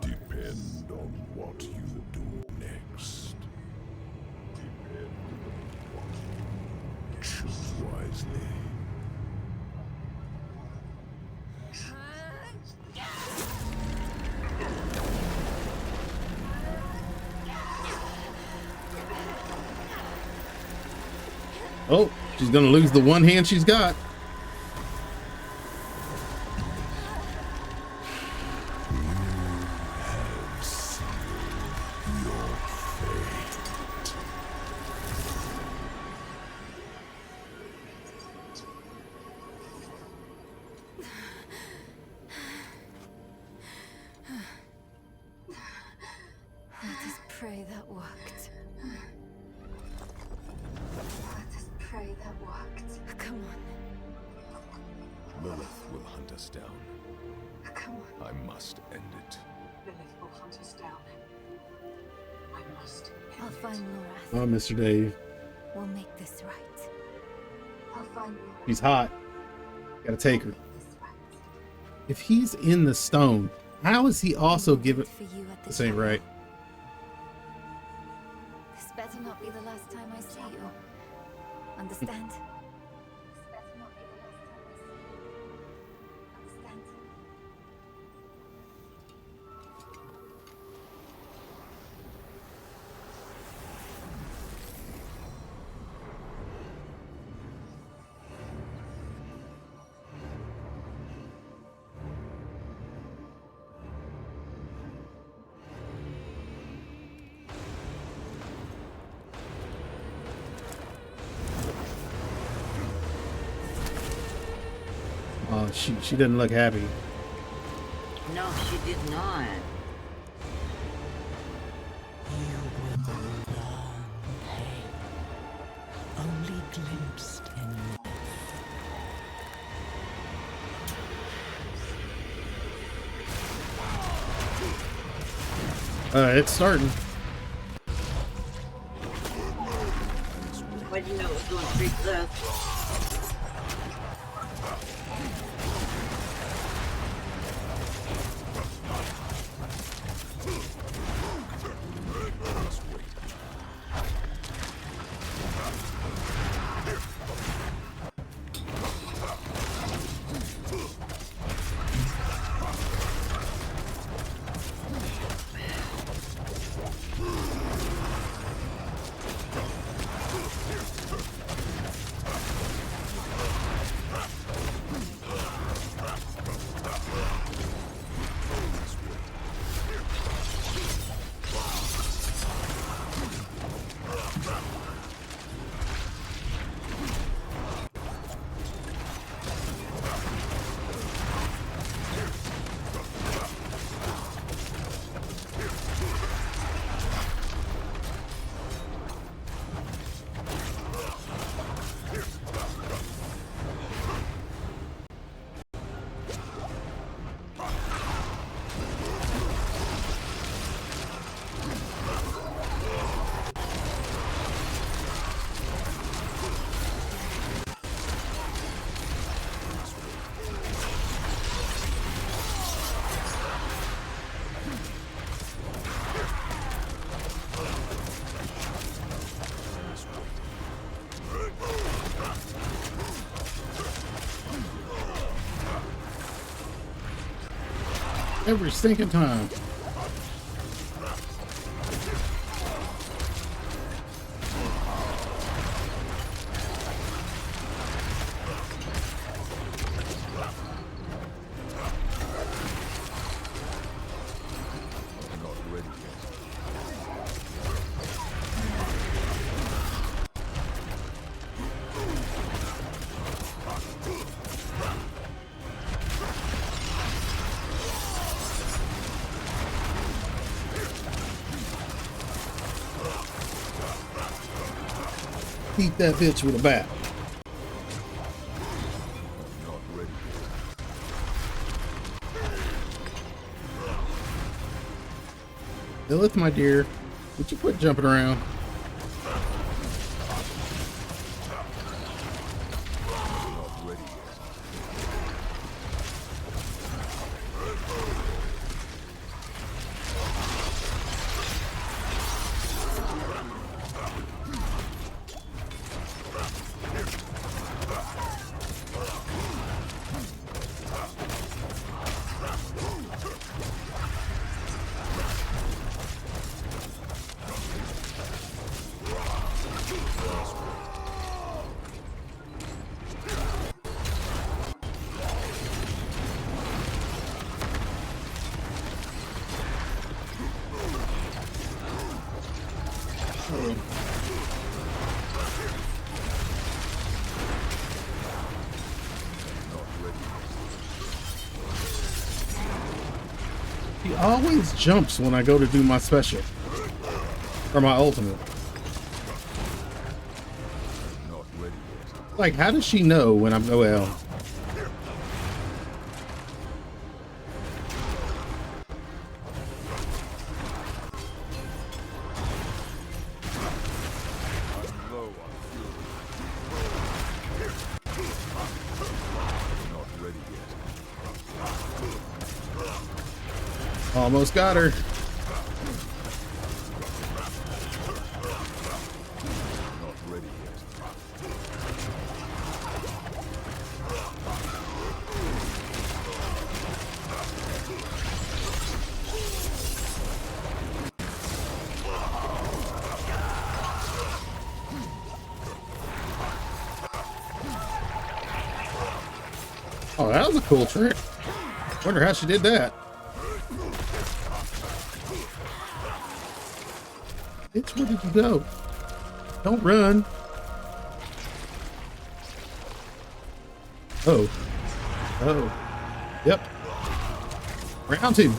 D: depend on what you do next. Choose wisely.
A: Oh, she's gonna lose the one hand she's got.
J: Let us pray that worked. Let us pray that worked. Come on.
E: Lilith will hunt us down.
J: Come on.
E: I must end it.
I: Lilith will hunt us down. I must.
J: I'll find Laura.
A: Oh, Mr. Dave.
J: We'll make this right. I'll find Laura.
A: She's hot. Gotta take her.
J: Make this right.
A: If he's in the stone, how is he also
J: We'll
A: given?
J: wait for you at the
A: This ain't
J: tower.
A: right.
J: This better not be the last time I see you. Understand? This better not be the last time I see you. Understand?
A: Oh, she doesn't look happy.
B: No, she did not.
C: You will learn pain, only glimpsed in myth.
A: It's starting.
B: Why do you know it was going to freak left?
A: Every stinking time.
E: Not ready yet.
A: Beat that bitch with a bat.
E: Not ready yet.
A: Lilith, my dear, would you quit jumping around?
E: Not ready yet.
A: He always jumps when I go to do my special. Or my ultimate.
E: Not ready yet.
A: Like, how does she know when I'm well?
E: I'm low on fuel. Not ready yet.
A: Almost got her.
E: Not ready yet.
A: Oh, that was a cool trick. Wonder how she did that. Bitch, where did you go? Don't run. Oh. Oh. Yep. Round two.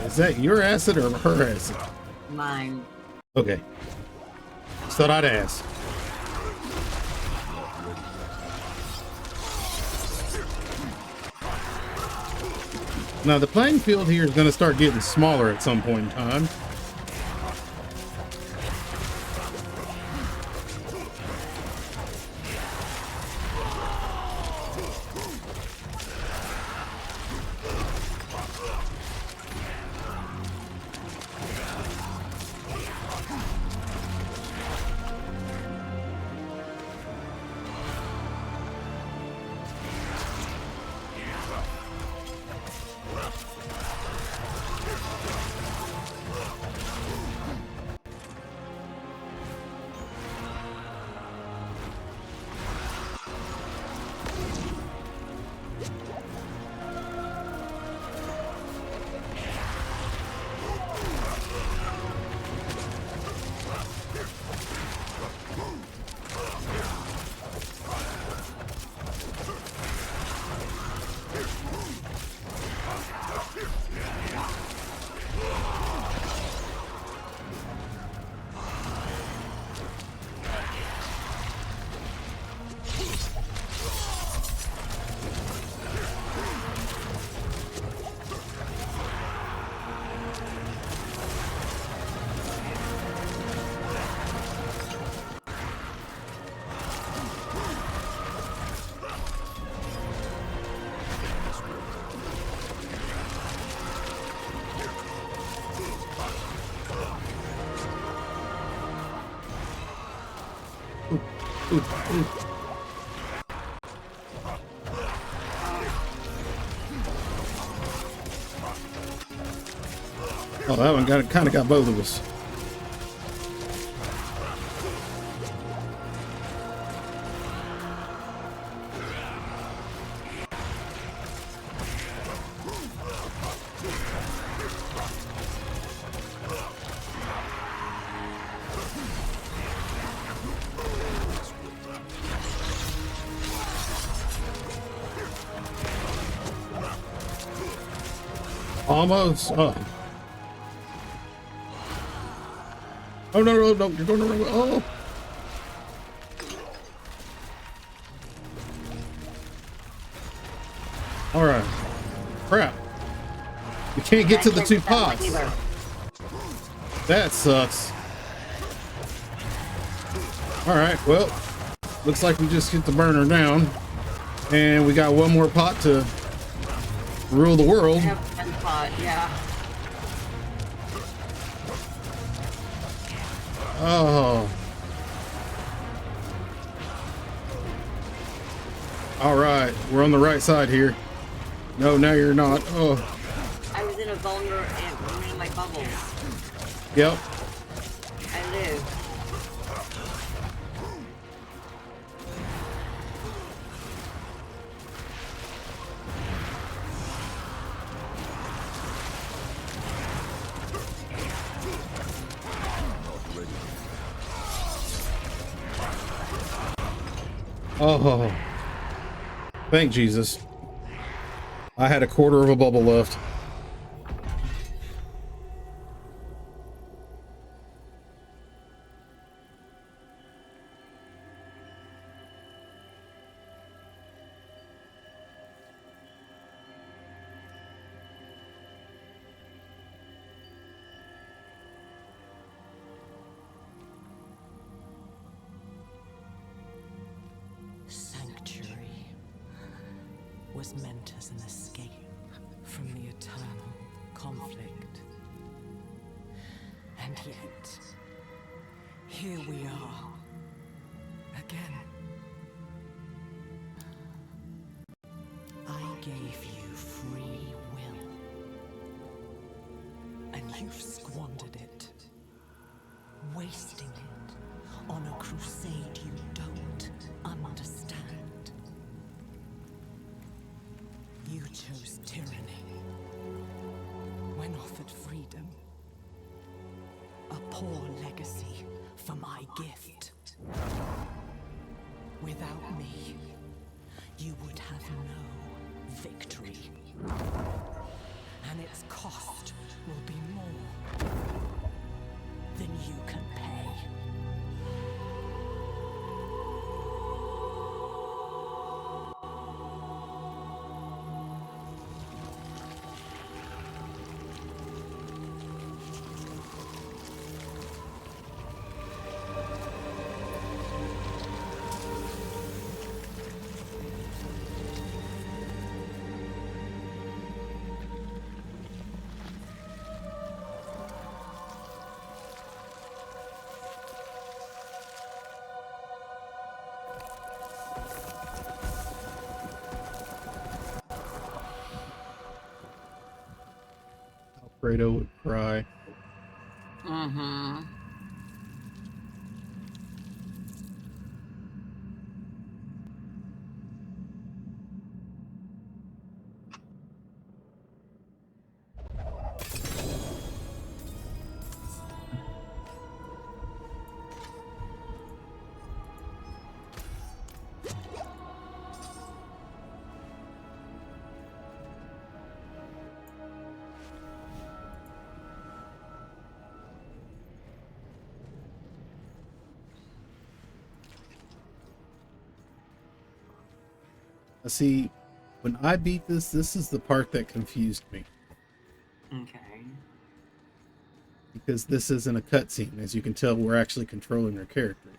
A: Is that your acid or her acid?
B: Mine.
A: Okay. Just thought I'd ask. Now the playing field here is going to start getting smaller at some point in time. Oh, that one kind of got both of us. Almost. Oh. Oh, no, no, no, you're going the wrong way. Oh. All right. Crap. We can't get to the two pots. That sucks. All right, well, looks like we just hit the burner down. And we got one more pot to rule the world.
B: I have one pot, yeah.
A: Oh. All right, we're on the right side here. No, now you're not. Oh.
B: I was in a vulnerable in my bubbles.
A: Yep.
B: I live.
A: Oh. Thank Jesus. I had a quarter of a bubble left.
C: Sanctuary was meant as an escape from the eternal conflict. And yet, here we are, again. I gave you free will, and you've squandered it, wasting it on a crusade you don't understand. You chose tyranny when offered freedom. A poor legacy for my gift. Without me, you would have no victory. And its cost will be more than you can pay.
A: Alfredo would cry.
B: Mm-hmm.
A: See, when I beat this is the part that confused me.
B: Okay.
A: Because this isn't a cutscene. As you can tell, we're actually controlling our character.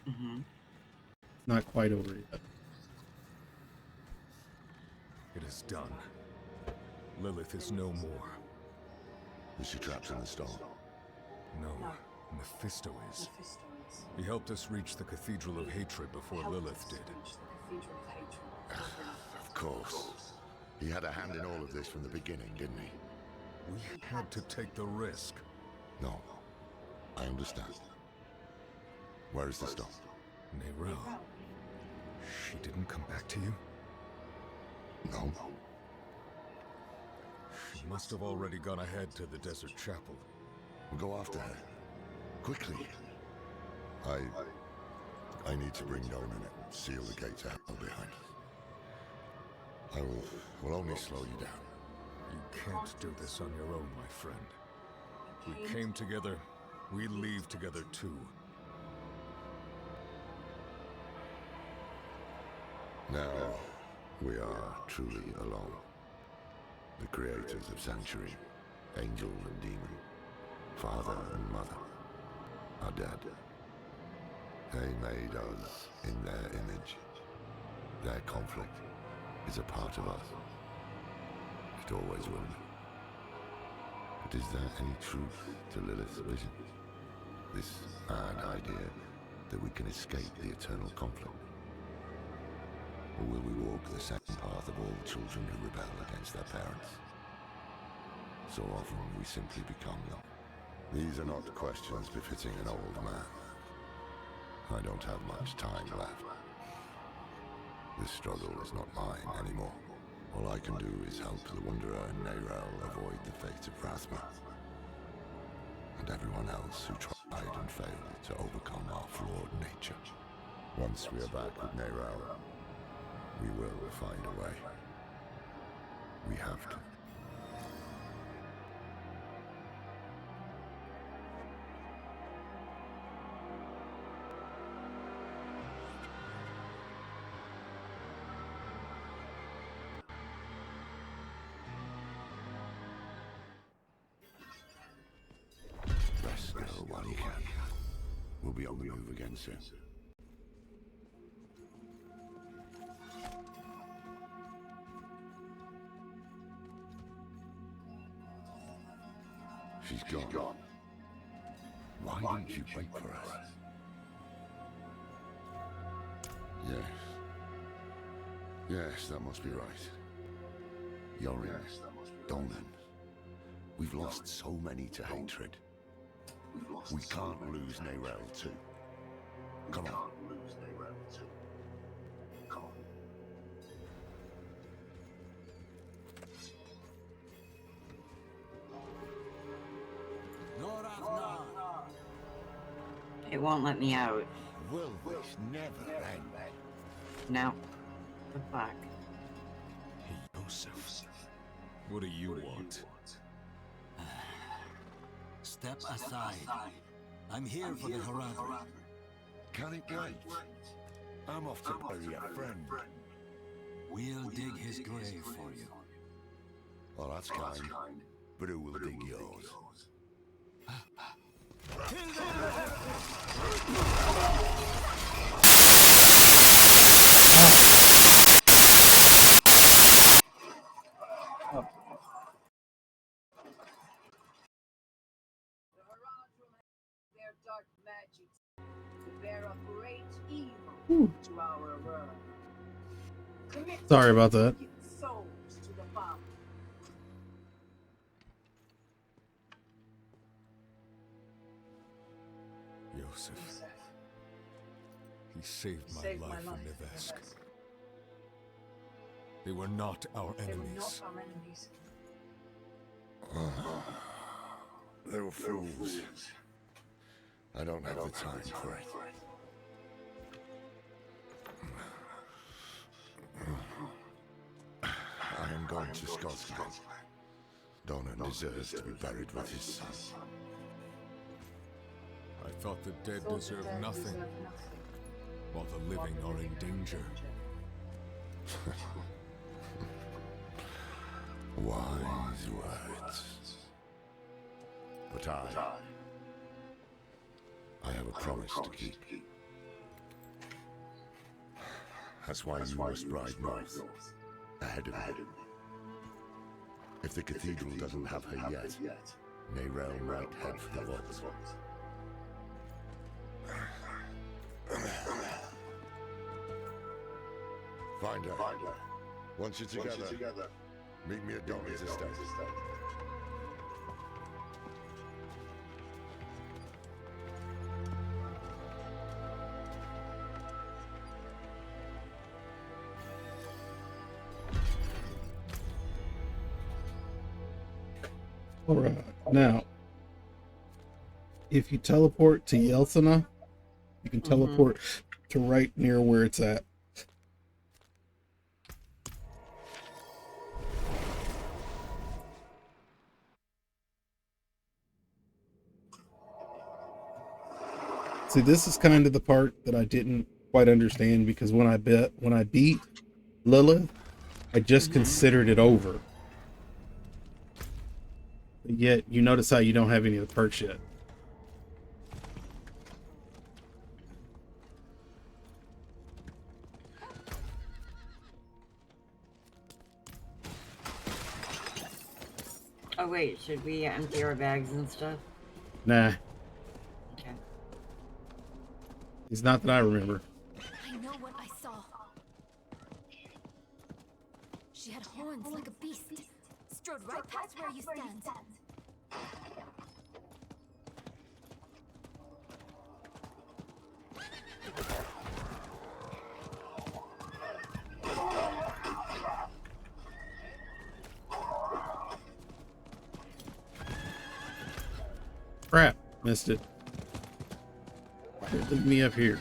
B: Mm-hmm.
A: It's not quite over yet.
E: It is done. Lilith is no more.
D: Is she trapped in the stone?
E: No, Mephisto is. He helped us reach the Cathedral of Hatred before Lilith did.
D: Of course. He had a hand in all of this from the beginning, didn't he?
E: We had to take the risk.
D: No. I understand. Where is the stone?
E: Nerel. She didn't come back to you?
D: No.
E: She must have already gone ahead to the desert chapel.
D: We'll go after her. Quickly. I need to bring Nolan in and seal the gates out behind us. I will only slow you down.
E: You can't do this on your own, my friend. We came together. We leave together too.
D: Now, we are truly alone. The creators of Sanctuary, angel and demon, father and mother, are dead. They made us in their image.
K: Their conflict is a part of us. It always will be. But is there any truth to Lilith's vision? This mad idea that we can escape the eternal conflict? Or will we walk the same path of all children who rebel against their parents? So often we simply become them. These are not questions befitting an old man. I don't have much time left. This struggle is not mine anymore. All I can do is help the Wanderer and Neyrel avoid the fate of Rathma. And everyone else who tried and failed to overcome our flawed nature. Once we are back with Neyrel, we will find a way. We have to. Rest girl while you can. We'll be on the move again soon. She's gone. Why didn't you wait for us? Yes, that must be right. Yorin, Donan. We've lost so many to hatred. We can't lose Neyrel too. Come on.
B: It won't let me out.
K: Will this never end?
B: No. Look back.
E: Hey, Joseph. What do you want?
L: Step aside. I'm here for the Haradri.
K: Can it wait? I'm off to bury a friend.
L: We'll dig his grave for you.
K: Well, that's kind. But who will dig yours?
I: Their dark magics to bear a great evil to our world. Commit
A: Sorry about that.
I: souls to the Father.
E: Joseph. He saved my life in Nevesk. They were not our enemies.
K: They were fools. I don't have the time for it. I am going to Scotland. Donan deserves to be buried with his son.
E: I thought the dead deserve nothing, while the living are in danger.
K: Wise words. But I have a promise to keep. That's why you must ride north, ahead of me. If the cathedral doesn't have her yet, Neyrel might head for the vault. Find her. Once you're together, meet me at Donan's estate.
A: Alright, now, if you teleport to Yeltsana, you can teleport to right near where it's at. See, this is kind of the part that I didn't quite understand, because when I beat Lilith, I just considered it over. But yet, you notice how you don't have any of the perks yet.
B: Oh wait, should we empty our bags and stuff?
A: Nah.
B: Okay.
A: It's not that I remember.
J: I know what I saw. She had horns like a beast. Strode right past where you stand.
A: Crap, missed it. Leave me up here.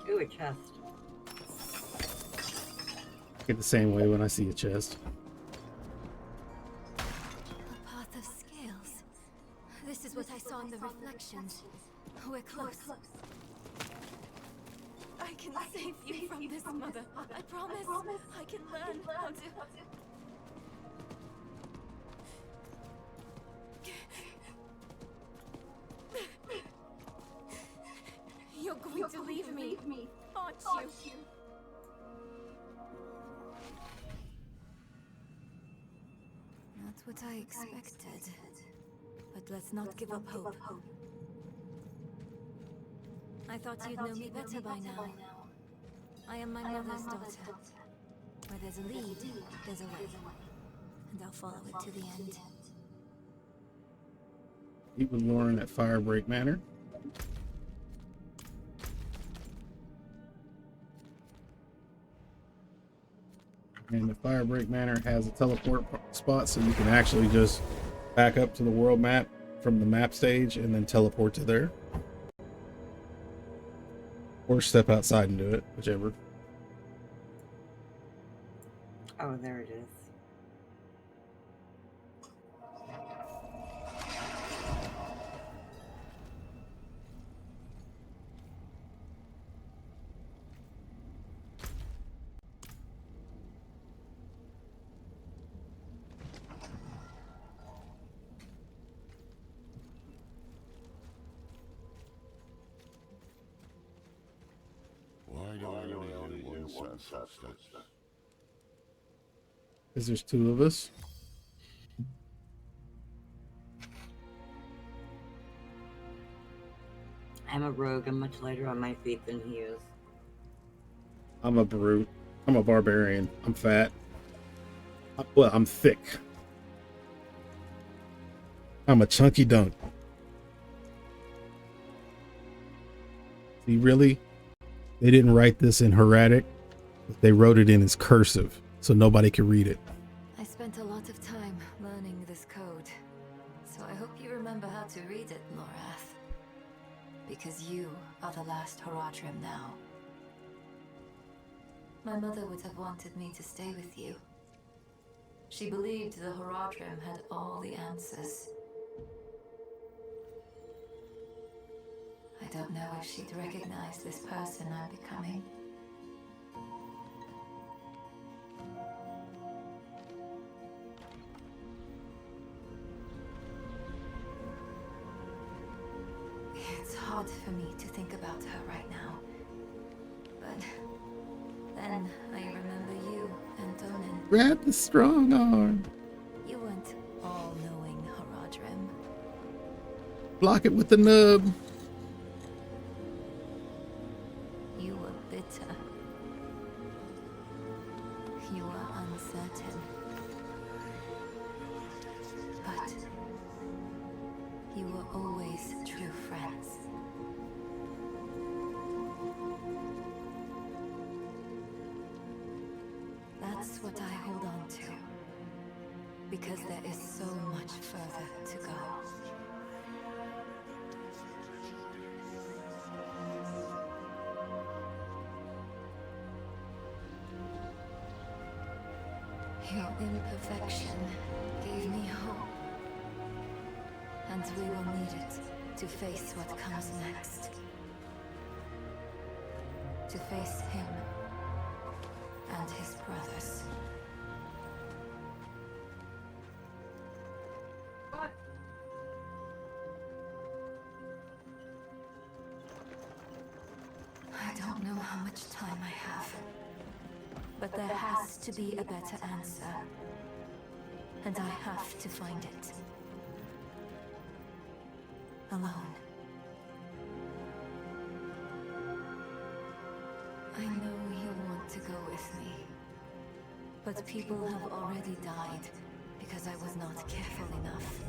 B: Ooh, a chest.
A: I get the same way when I see a chest.
J: A path of scales. This is what I saw in the reflections. We're close. I can save you from this, Mother. I promise. I can learn how to... You're going to leave me, aren't you? Not what I expected. But let's not give up hope. I thought you'd know me better by now. I am my mother's daughter. Where there's a lead, there's a way. And I'll follow it to the end.
A: Meet with Lauren at Firebreak Manor. And the Firebreak Manor has a teleport spot, so you can actually just back up to the world map from the map stage and then teleport to there. Or step outside and do it, whichever.
B: Oh, there it is.
K: Why do I only hear one set of footsteps?
A: Because there's two of us.
B: I'm a rogue. I'm much lighter on my feet than he is.
A: I'm a brute. I'm a barbarian. I'm fat. Well, I'm thick. I'm a chunky dunk. See, really? They didn't write this in hieratic. They wrote it in as cursive, so nobody could read it.
J: I spent a lot of time learning this code. So I hope you remember how to read it, Lorath. Because you are the last Horadrim now. My mother would have wanted me to stay with you. She believed the Horadrim had all the answers. I don't know if she'd recognize this person I'm becoming. It's hard for me to think about her right now. But then I remember you and Donan.
A: Grab the strong arm.
J: You weren't all-knowing Horadrim.
A: Block it with the nub.
J: You were bitter. You were uncertain. But you were always true friends. That's what I hold on to. Because there is so much further to go. Your imperfection gave me hope. And we will need it to face what comes next. To face him and his brothers. much time I have. But there has to be a better answer. And I have to find it. Alone. I know you'll want to go with me. But people have already died because I was not careful enough.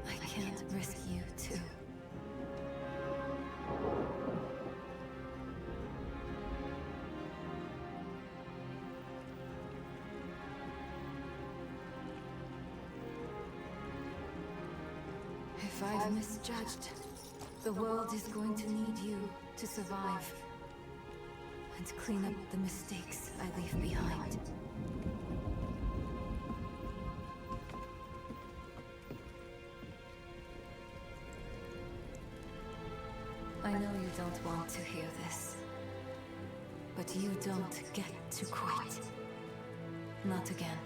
J: I can't risk you too. If I've misjudged, the world is going to need you to survive and clean up the mistakes I leave behind. I know you don't want to hear this, but you don't get to quit. Not again.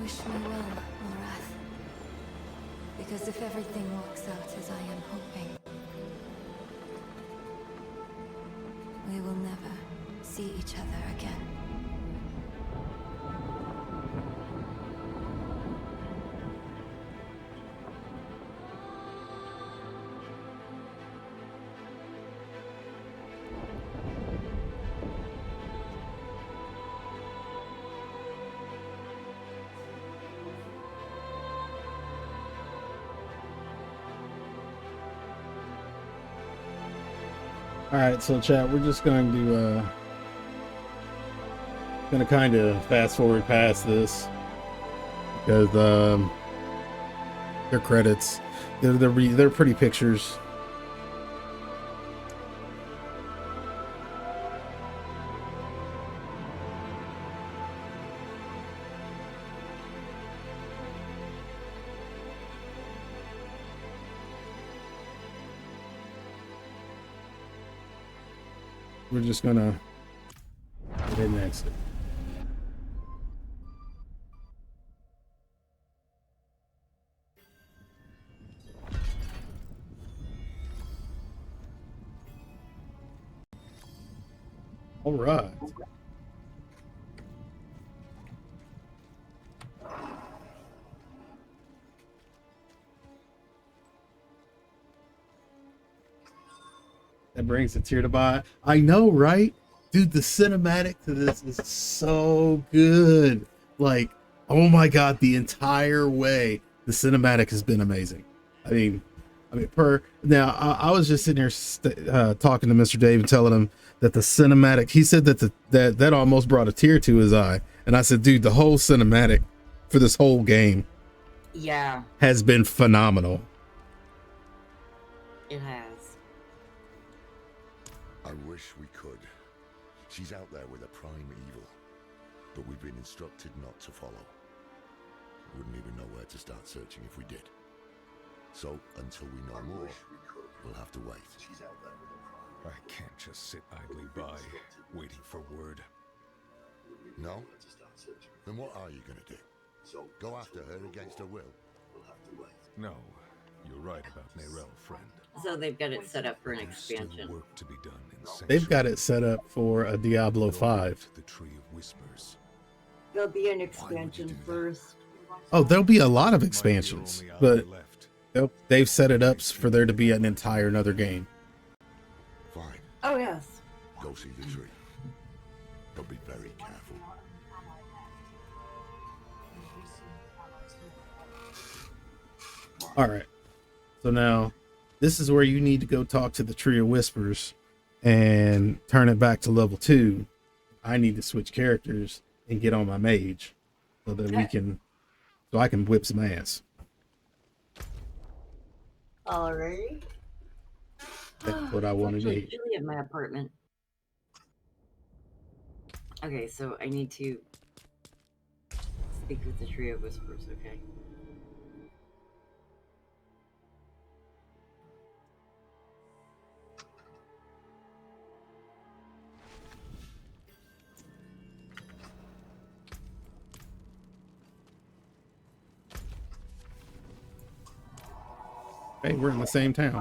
J: Wish me well, Morath. Because if everything works out as I am hoping, we will never see each other again.
A: All right, so chat, we're just going to kind of fast forward past this because they're credits. They're pretty pictures. We're just gonna get in and exit. All right. That brings a tear to my eye. I know, right? Dude, the cinematic to this is so good. Like, oh my God, the entire way, the cinematic has been amazing. I mean, I was just sitting here talking to Mr. Dave and telling him that the cinematic, he said that that almost brought a tear to his eye. And I said, dude, the whole cinematic for this whole game has been phenomenal.
B: It has.
K: I wish we could. She's out there with a prime evil, but we've been instructed not to follow. Wouldn't even know where to start searching if we did. So, until we know more, we'll have to wait.
E: I can't just sit idly by, waiting for word.
K: No? Then what are you gonna do? Go after her against her will?
E: No, you're right about Nerel, friend.
B: So they've got it set up for an expansion.
E: Work to be done in
A: They've got it set up for a Diablo 5.
E: The Tree of Whispers.
B: There'll be an expansion first.
A: Oh, there'll be a lot of expansions, but they've set it up for there to be an entire another game.
K: Fine.
B: Oh, yes.
K: Go see the tree. But be very careful.
A: All right. So now this is where you need to go talk to the Tree of Whispers and turn it back to level 2. I need to switch characters and get on my mage so that I can whip some ass.
B: Alright.
A: That's what I wanted
B: It's
A: to
B: actually
A: hear.
B: chilly in my apartment. Okay, so I need to speak with the Tree of Whispers, okay?
A: Hey, we're in the same town.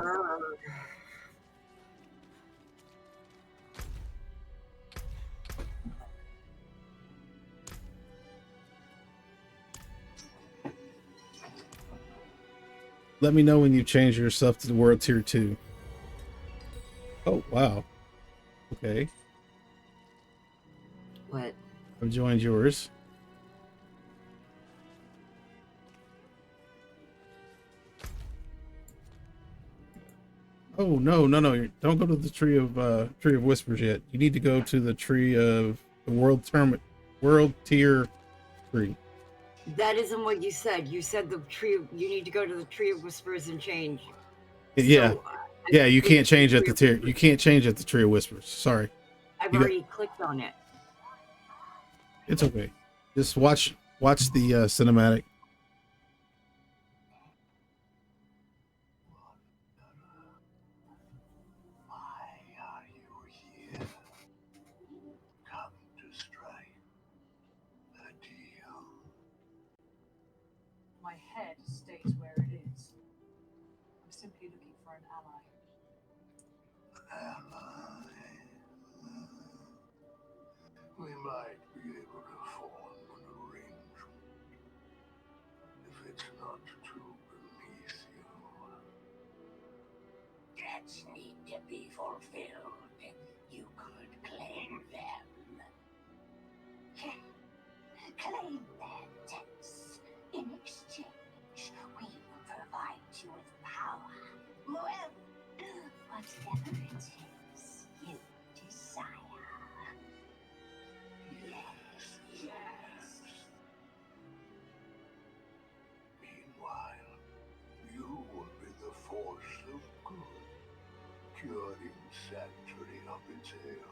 A: Let me know when you change your stuff to the World Tier 2. Oh, wow. Okay.
B: What?
A: I've joined yours. Oh, no. Don't go to the Tree of Whispers yet. You need to go to the Tree of the World Tier 3.
B: That isn't what you said. You said the tree. You need to go to the Tree of Whispers and change.
A: Yeah.
B: So,
A: Yeah, you can't change at the
B: Tree
A: tier.
B: of
A: You can't change at the Tree of Whispers. Sorry.
B: I've
A: You got-
B: already clicked on it.
A: It's okay. Just watch the cinematic.
D: Come to strike a deal.
I: My head stays where it is. I'm simply looking for an ally.
D: Ally. We might be able to form an arrangement. If it's not too beneath you.
M: Debts need to be fulfilled. You could claim them. Claim their debts. In exchange, we will provide you with power, wealth, whatever it is you desire. Yes.
D: Meanwhile, you will be the force of good, curing sanctuary of its ailments.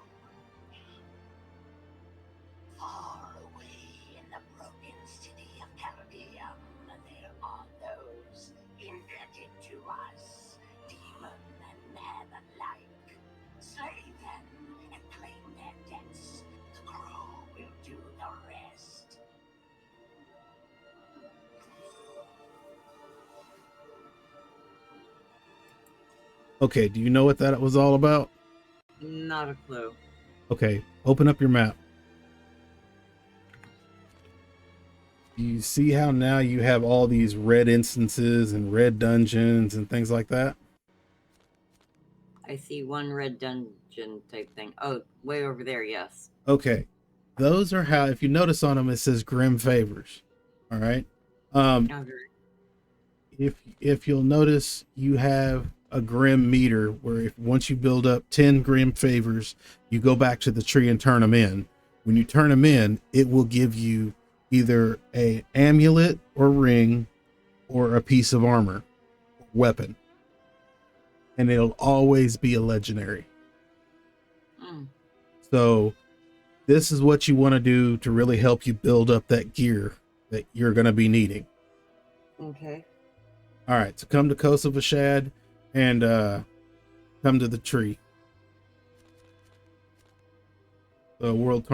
M: Far away in the broken city of Caldeum, there are those indebted to us, demon and man alike. Slay them and claim their debts. The crew will do the rest.
A: Okay, do you know what that was all about?
B: Not a clue.
A: Okay, open up your map. You see how now you have all these red instances and red dungeons and things like that?
B: I see one red dungeon type thing. Oh, way over there, yes.
A: Okay. Those are how, if you notice on them, it says Grim Favors. All right.
B: Okay.
A: If you'll notice, you have a Grim meter where if once you build up 10 Grim Favors, you go back to the tree and turn them in. When you turn them in, it will give you either a amulet or ring or a piece of armor, weapon. And it'll always be a legendary. So this is what you want to do to really help you build up that gear that you're going to be needing.
B: Okay.
A: All right, so come to Kosa Vashad and come to the tree. The world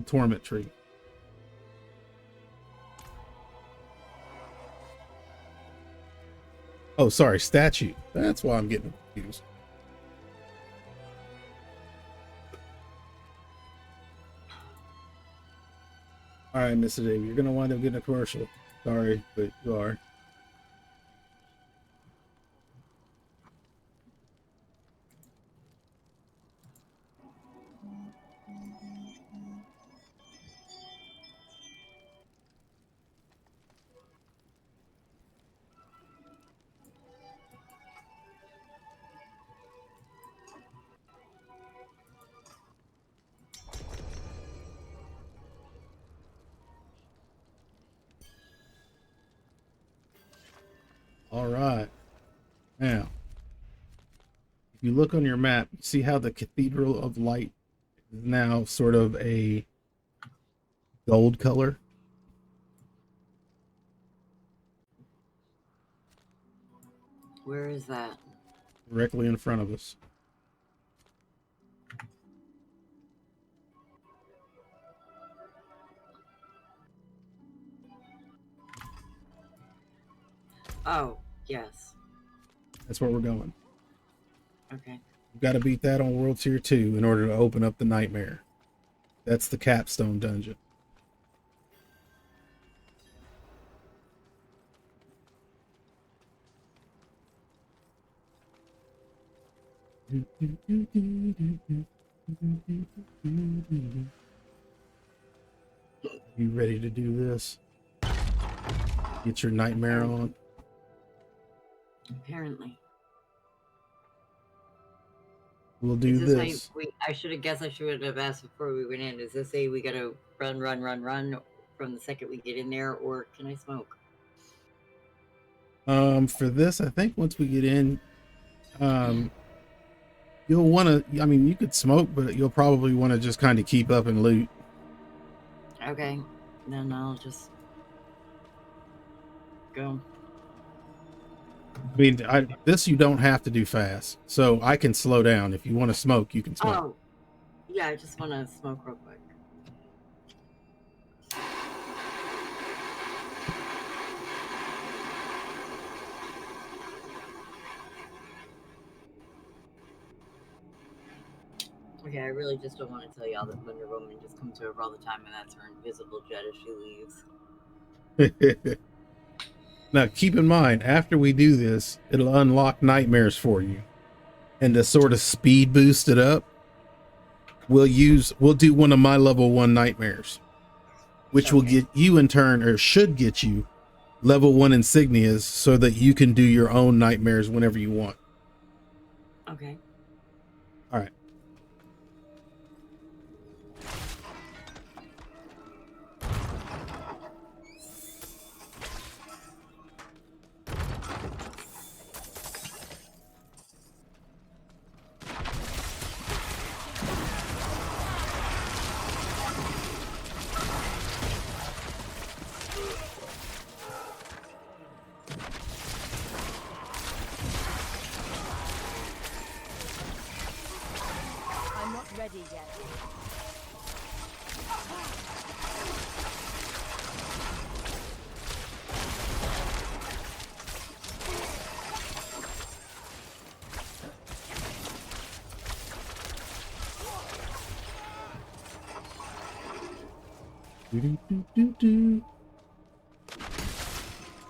A: torment tree. Oh, sorry, statue. That's why I'm getting confused. All right, Mr. Dave, you're gonna wind up getting a commercial. Sorry, but you are. All right. Now, you look on your map, you see how the Cathedral of Light is now sort of a gold color?
B: Where is that?
A: Directly in front of us.
B: Oh, yes.
A: That's where we're going.
B: Okay.
A: You've got to beat that on World Tier 2 in order to open up the Nightmare. That's the capstone dungeon. You ready to do this? Get your nightmare on?
B: Apparently.
A: We'll do
B: Is
A: this.
B: I should have guessed I should have asked before we went in. Does this say we gotta run from the second we get in there, or can I smoke?
A: For this, I think once we get in, you'll want to, I mean, you could smoke, but you'll probably want to just kind of keep up and loot.
B: Okay, then I'll just go.
A: I mean, this you don't have to do fast, so I can slow down. If you want to smoke, you can smoke.
B: Oh, yeah, I just want to smoke real quick. Okay, I really just don't want to tell y'all that Wonder Woman just comes over all the time, and that's her invisible jet as she leaves.
A: Now, keep in mind, after we do this, it'll unlock nightmares for you. And to sort of speed boost it up, we'll do one of my level 1 nightmares, which will get you in turn, or should get you, level 1 insignias so that you can do your own nightmares whenever you want.
B: Okay.
A: All right.
N: Ready yet.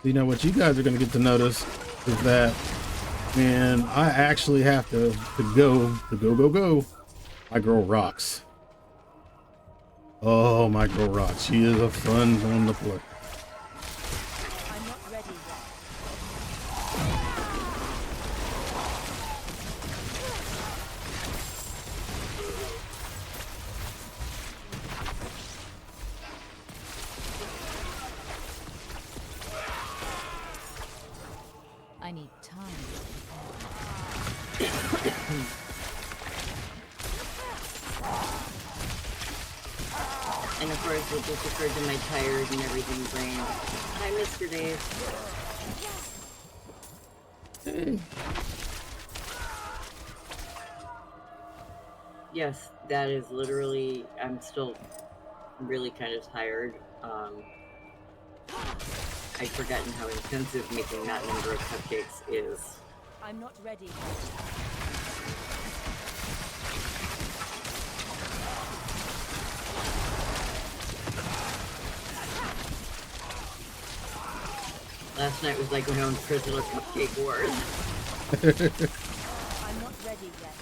N: You know what you guys are going to get to notice is that when I actually have to go, my girl rocks. Oh, my girl rocks. She is a fun one to play. I'm not ready yet. I need time.
B: And of course, it just occurred to my tired and everything brain. Hi, Mr. Dave. Yes, that is literally, I'm still really kind of tired. I'd forgotten how intensive making that number of cupcakes is.
N: I'm not ready.
B: Last night was like my own personal cupcake wars.
N: I'm not ready yet.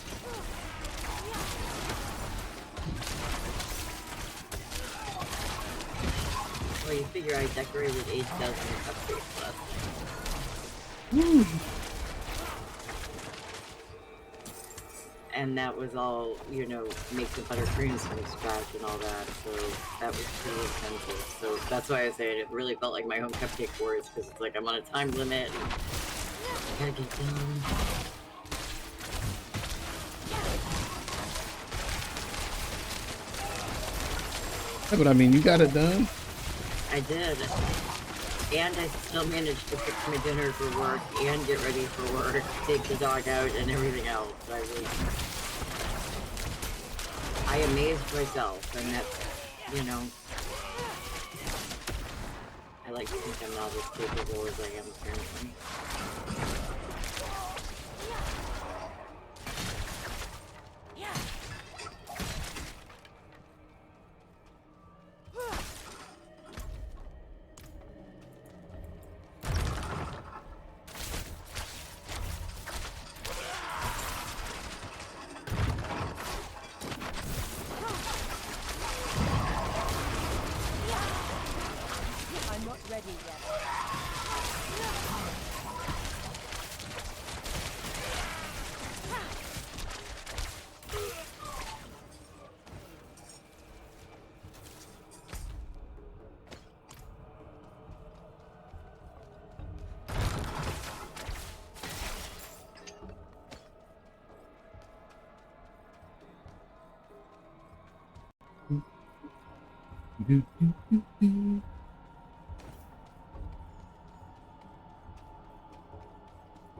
B: Well, you figure I decorated 8 dozen cupcakes last night.
A: Woo.
B: And that was all, you know, make the buttercreams from scratch and all that, so that was pretty intensive. So that's why I say it really felt like my own cupcake wars, because it's like I'm on a time limit and I gotta get done.
N: Yeah, but I mean, you got it done.
B: I did. And I still managed to fix my dinner for work and get ready for work, take the dog out and everything else. I amazed myself, and that's, you know, I like to think I'm not as capable as I am apparently.
O: I'm not ready yet.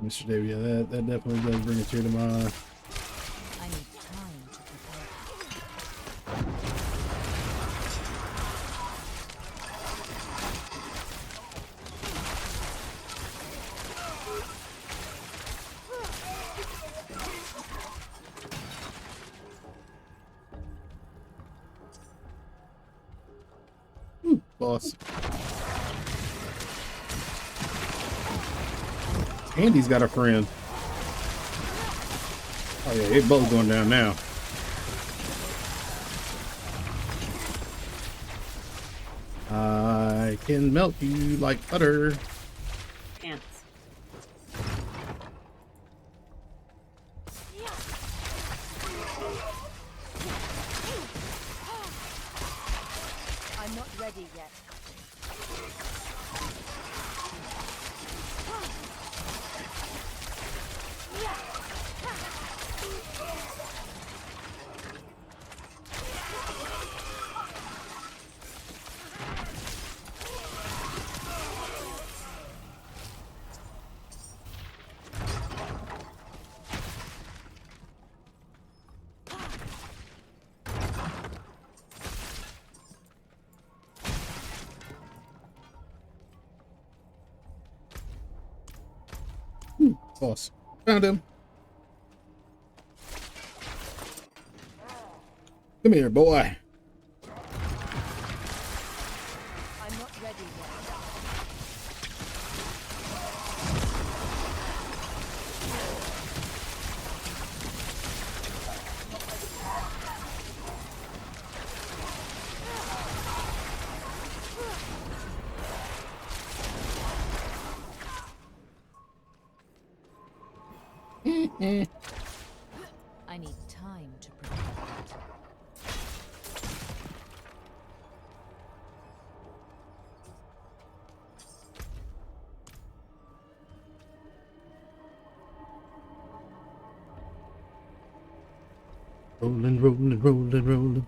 N: Mr. Dave, yeah, that definitely does bring a tear to my eye.
O: I need time to prepare.
N: Boss. Andy's got a friend. Oh yeah, they both going down now. I can melt you like butter.
B: Pants.
O: I'm not ready yet.
N: Boss. Found him. Come here, boy.
O: I'm not ready yet. I need time to prepare that.
N: Rolling, rolling, rolling, rolling.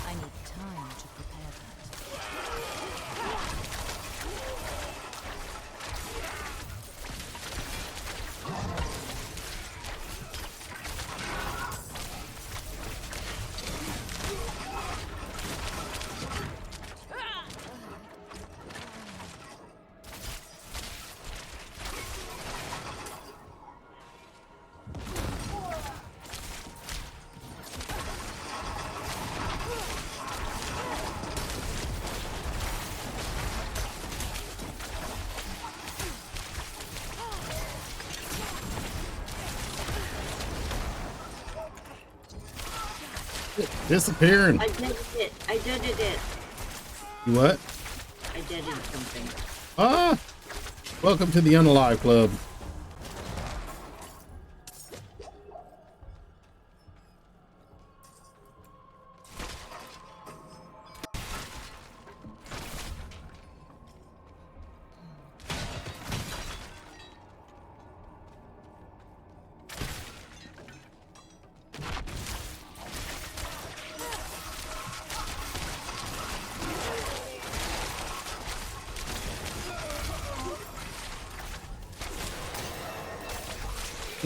O: I need time to prepare that.
N: Disappearing.
B: I did it. I did it.
N: You what?
B: I did it something.
N: Ah! Welcome to the Unalive Club.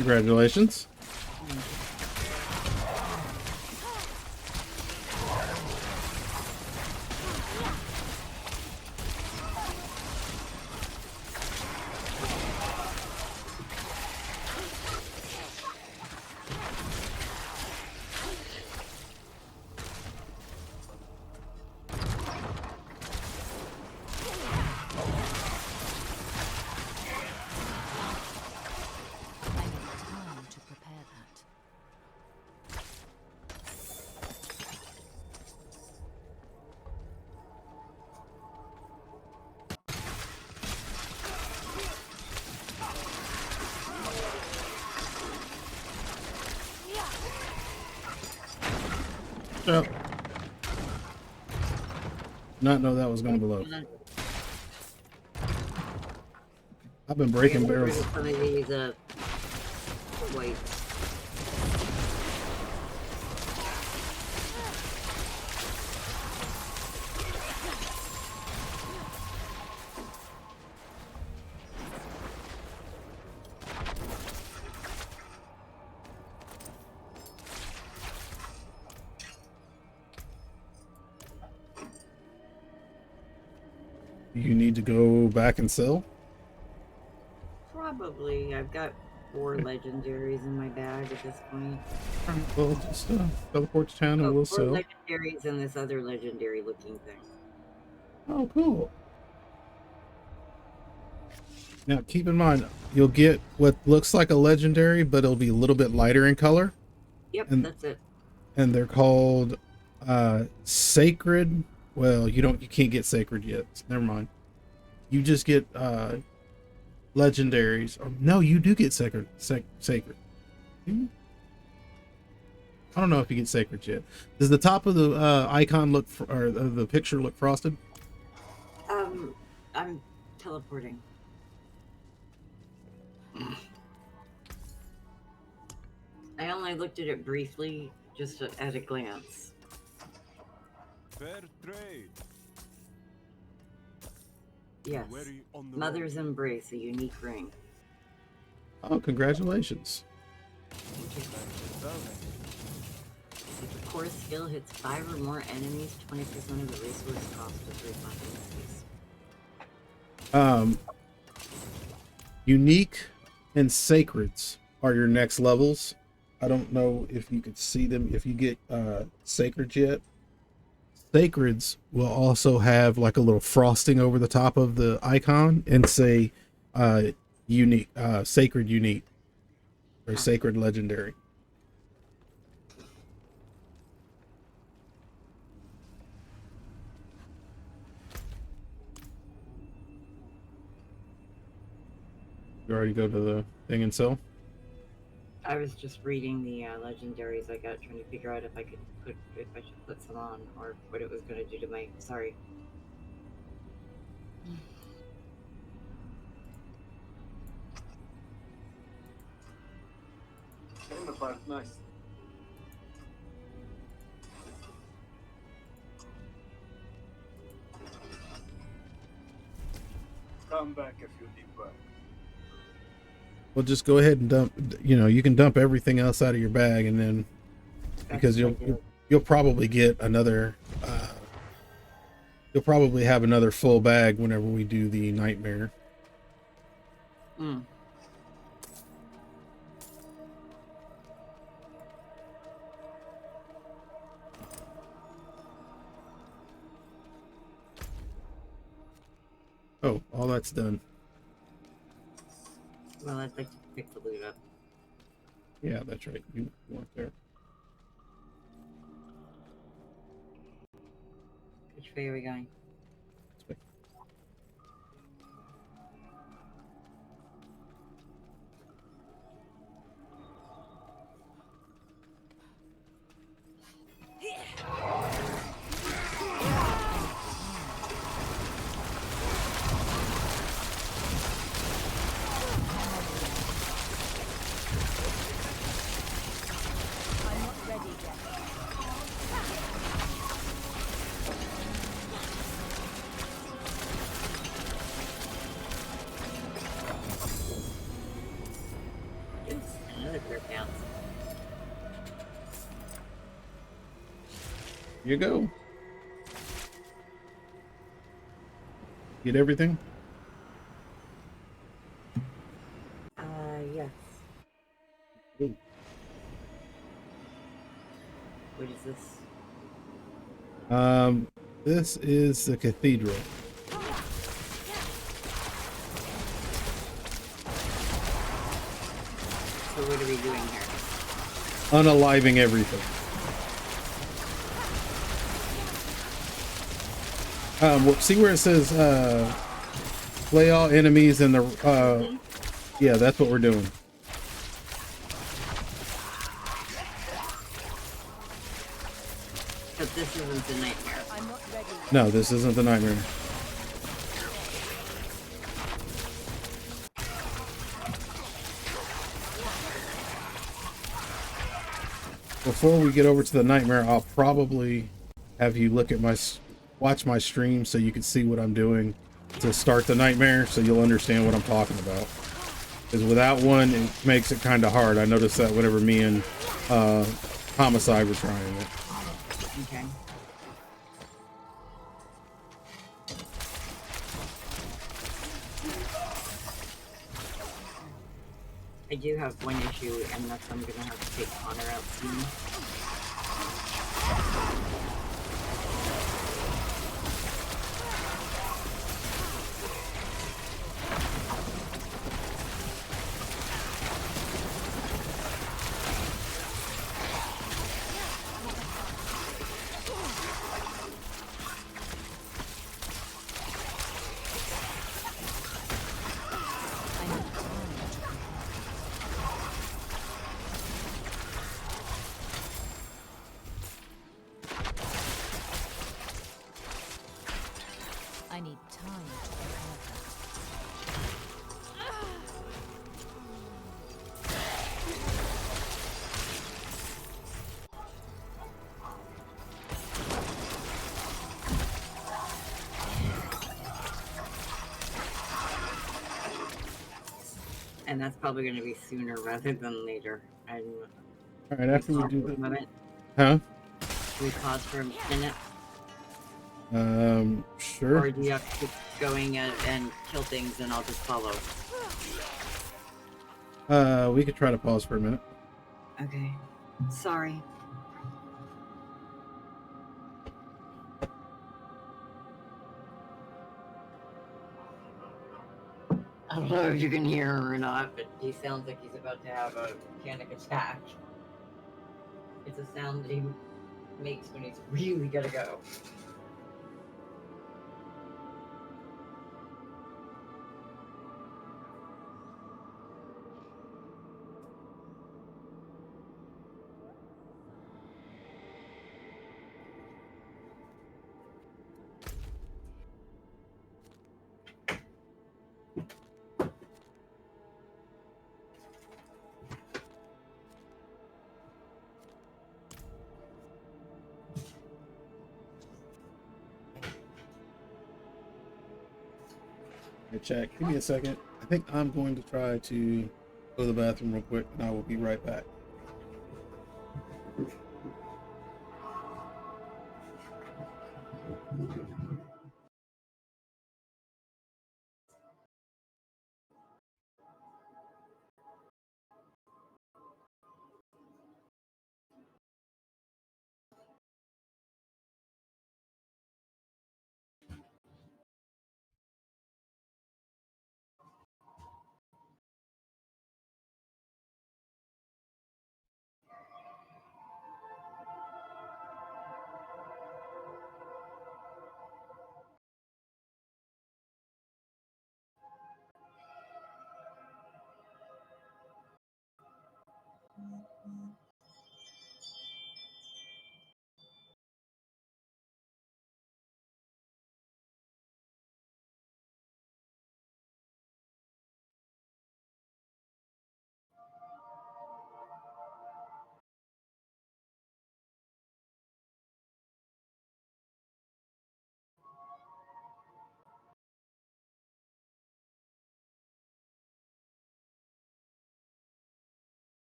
N: Congratulations.
O: Time to prepare that.
N: Yep. Not know that was going to blow. I've been breaking barrels.
B: Some of these weights.
N: You need to go back and sell?
B: Probably. I've got 4 legendaries in my bag at this point.
N: Well, just teleport to town and we'll
B: 4
N: sell.
B: legendaries and this other legendary looking thing.
N: Oh, cool. Now, keep in mind, you'll get what looks like a legendary, but it'll be a little bit lighter in color.
B: Yep,
N: and,
B: that's it.
N: And they're called sacred. Well, you can't get sacred yet. So never mind. You just get legendaries. Or no, you do get sacred. Sacred. I don't know if you get sacred yet. Does the top of the icon look, or the picture look frosted?
B: I'm teleporting. I only looked at it briefly, just at a glance.
F: Fair trade.
B: Yes. Mother's Embrace, a unique ring.
N: Oh, congratulations.
B: If the core skill hits 5 or more enemies, 20% of the resource cost is refunded.
N: Unique and sacreds are your next levels. I don't know if you could see them if you get sacred yet. Sacreds will also have like a little frosting over the top of the icon and say unique, sacred unique, or sacred legendary. You already go to the thing and sell?
B: I was just reading the legendaries I got, trying to figure out if I should put some on, or what it was going to do to my. Sorry.
P: Nice. Come back if you need work.
N: Well, just go ahead and dump. You can dump everything else out of your bag, and then because you'll probably get another. You'll probably have another full bag whenever we do the nightmare. Oh, all that's done.
B: Well, I'd like to pick the loot up.
N: Yeah, that's right. You weren't there.
B: Which way are we going?
N: You go. Get everything?
B: Yes. What is this?
N: This is the cathedral.
B: So what are we doing here?
N: Unaliving everything. See where it says slay all enemies in the yeah, that's what we're doing.
B: But this isn't the nightmare.
N: No, this isn't the nightmare. Before we get over to the nightmare, I'll probably have you look at watch my stream so you can see what I'm doing to start the nightmare, so you'll understand what I'm talking about. Because without one, it makes it kind of hard. I noticed that whenever me and Homicide were trying it.
B: Okay. I do have one issue, and that's I'm gonna have to take Connor out soon.
O: I need time to prepare
B: And that's probably going to be sooner rather than later. All
N: right, after we do
B: the moment.
N: Huh?
B: Can we pause for a minute?
N: Sure.
B: Or do you have to keep going and kill things and I'll just follow?
N: We could try to pause for a minute.
B: Okay. Sorry. I don't know if you can hear him or not, but he sounds like he's about to have a panic attack. It's a sound that he makes when he's really gotta go.
N: Hey, check. Give me a second. I think I'm going to try to go to the bathroom real quick, and I will be right back.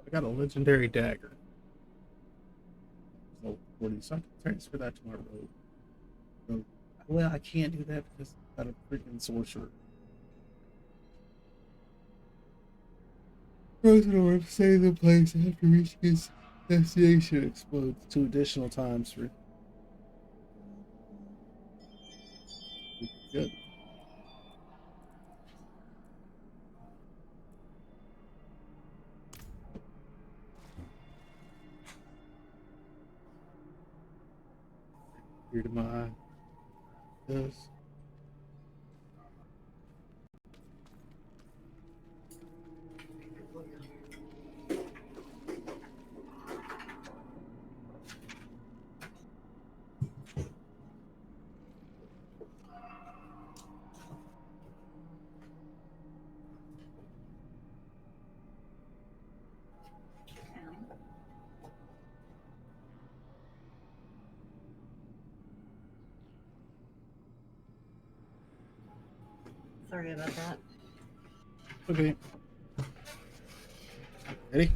N: I got a legendary dagger. So 40, so I can transfer that to my rogue. So, well, I can't do that because I've got a freaking sorcerer. President will stay the place after reaching his destination explodes 2 additional times for good. Here to my this.
B: Sorry about that.
N: Okay. Ready?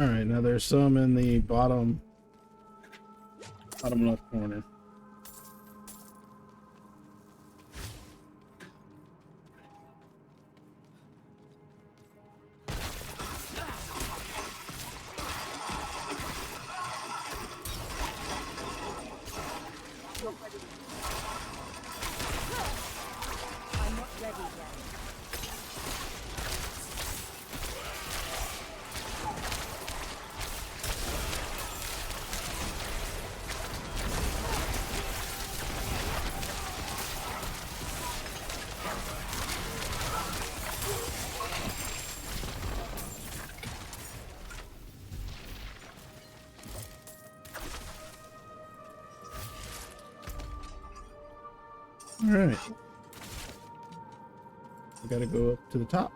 N: All right, now there's some in the bottom left corner.
Q: I'm not ready yet.
N: All right. We got to go up to the top.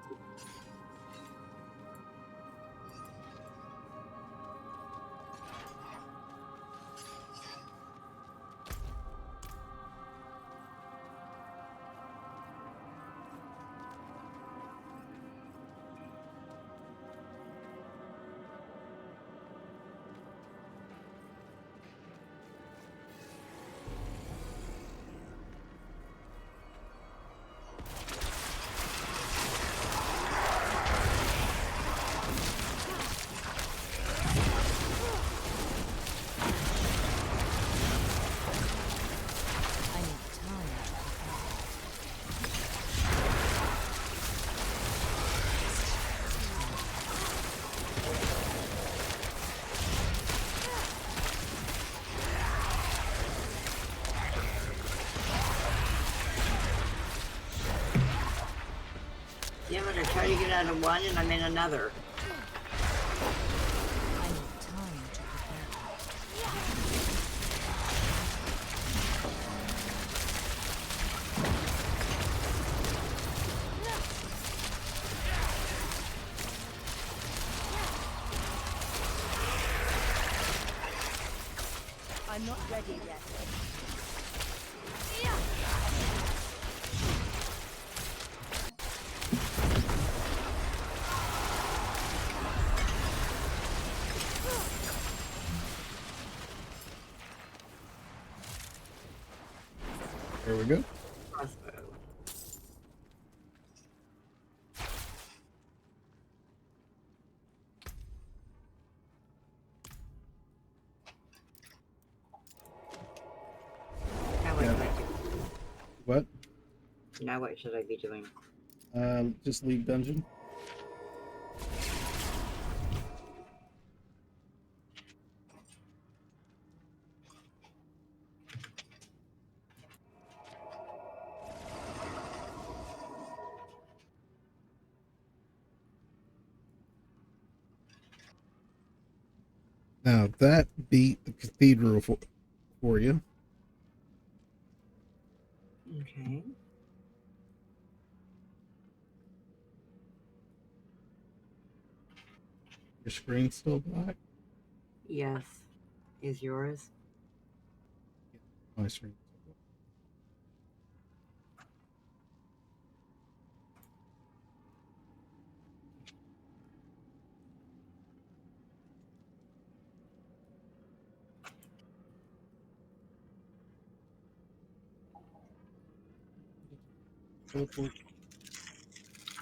B: Yeah, but I try to get out of one and I'm in another.
C: I need time to prepare.
Q: I'm not ready yet.
N: There we go.
B: Crossbow. Now what
N: Yeah.
B: should I do?
N: What?
B: Now what should I be doing?
N: Just leave dungeon. Now that beat the cathedral for you.
B: Okay.
N: Your screen's still black.
B: Yes. Is yours?
N: My screen.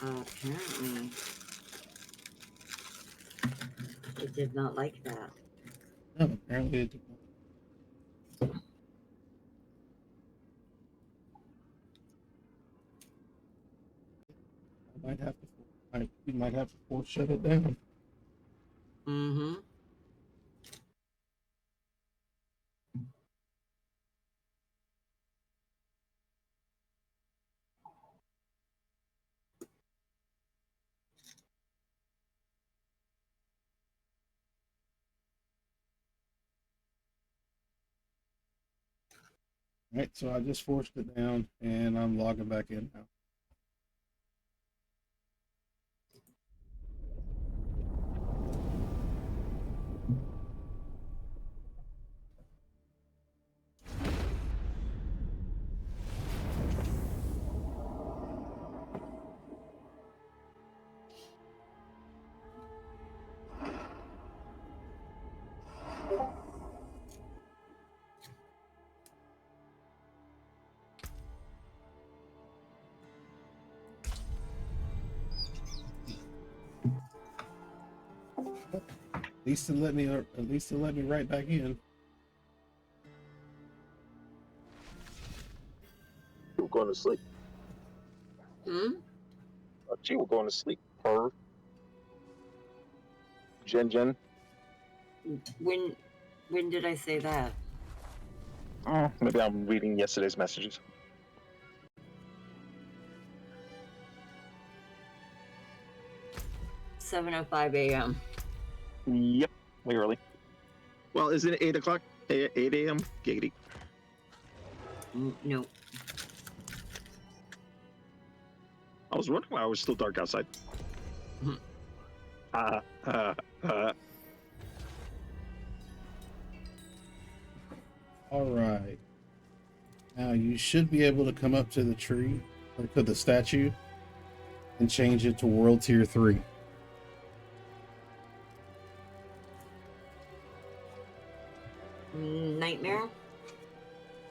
B: Apparently. It did not like that.
N: No, apparently it did not. I might have to. You might have to force shut it down.
B: Mm-hmm.
N: All right, so I just forced it down, and I'm logging back in now. At least it let me right back in.
R: You were going to sleep.
B: Hmm?
R: She was going to sleep. Her. Jen.
B: When did I say that?
R: Maybe I'm reading yesterday's messages.
B: $7:05 a.m.
R: Yep, way early. Well, isn't it 8 o'clock? 8 a.m. Giggity.
B: No.
R: I was wondering why it was still dark outside.
N: All right. Now you should be able to come up to the tree or to the statue and change it to World Tier 3.
B: Nightmare?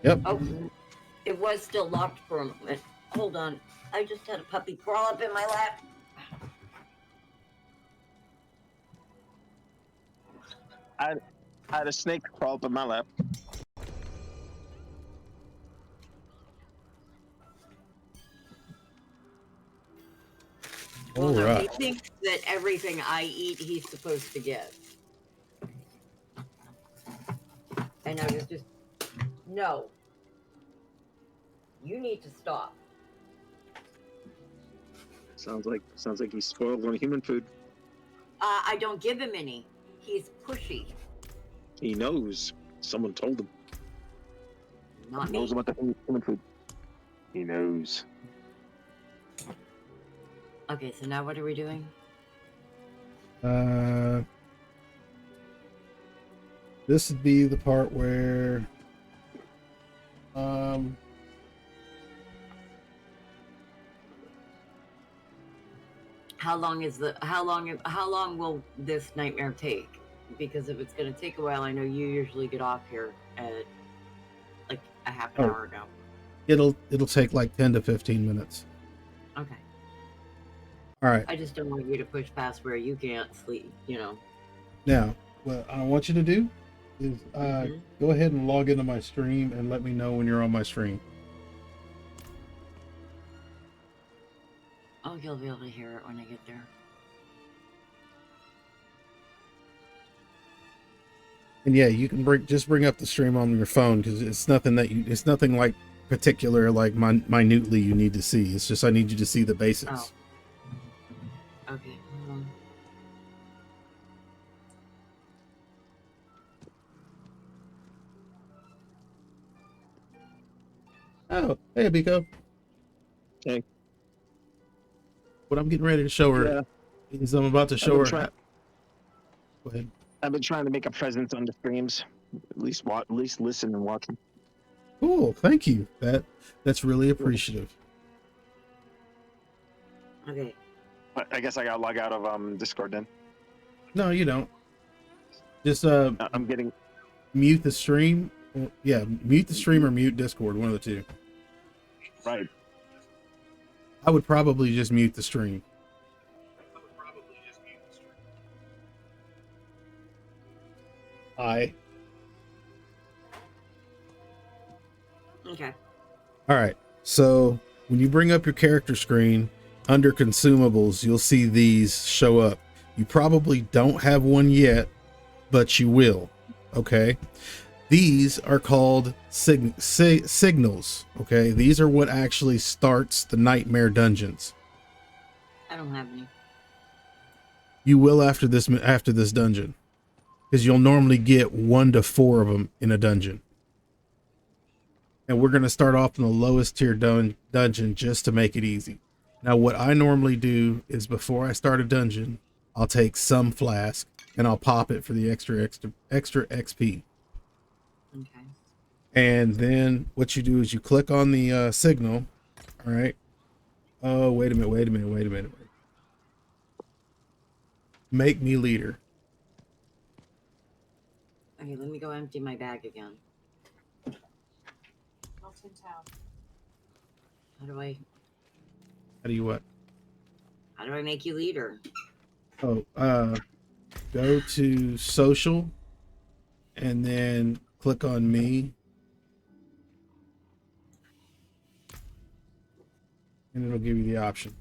N: Yep.
B: Oh, it was still locked for a moment. Hold on. I just had a puppy crawl up in my lap.
R: I had a snake crawl up in my lap.
B: Well, no,
N: Alright.
B: he thinks that everything I eat, he's supposed to get. And I was just, no. You need to stop.
R: Sounds like he's spoiled on human food.
B: I don't give him any. He's pushy.
R: He knows. Someone told him.
B: Not
R: He knows
B: me.
R: about the human food. He knows.
B: Okay, so now what are we doing?
N: this would be the part where
B: How long will this nightmare take? Because if it's going to take a while, I know you usually get off here at like a half an hour ago.
N: it'll take like 10 to 15 minutes.
B: Okay.
N: All right.
B: I just don't want you to push past where you can't sleep, you know.
N: Now, what I want you to do is go ahead and log into my stream and let me know when you're on my stream.
B: Oh, you'll be able to hear it when I get there.
N: And yeah, you can bring up the stream on your phone, because it's nothing like particular, like minutely you need to see. It's just I need you to see the basics.
B: Oh. Okay. Hold on.
N: Oh, hey, Biko.
R: Hey.
N: What I'm getting ready to show her is I'm about to show her. Go ahead.
R: I've been trying to make a presence on the streams. At least listen and watch them.
N: Cool, thank you. That's really appreciative.
B: Okay.
R: I guess I gotta log out of Discord then.
N: No, you don't. Just
R: I'm getting
N: mute the stream. Yeah, mute the stream or mute Discord, one of the two.
R: Right.
N: I would probably just mute the stream. Hi.
B: Okay.
N: All right. So when you bring up your character screen under consumables, you'll see these show up. You probably don't have one yet, but you will. Okay. These are called signals. Okay. These are what actually starts the nightmare dungeons.
B: I don't have any.
N: You will after this dungeon, because you'll normally get 1 to 4 of them in a dungeon. And we're going to start off in the lowest tier dungeon just to make it easy. Now, what I normally do is before I start a dungeon, I'll take some flask and I'll pop it for the extra XP.
B: Okay.
N: And then what you do is you click on the signal. All right. Oh, wait a minute. Make me leader.
B: Okay, let me go empty my bag again.
I: Not in town.
B: How do
N: what?
B: How do I make you leader?
N: Oh, go to social and then click on me. And it'll give you the option.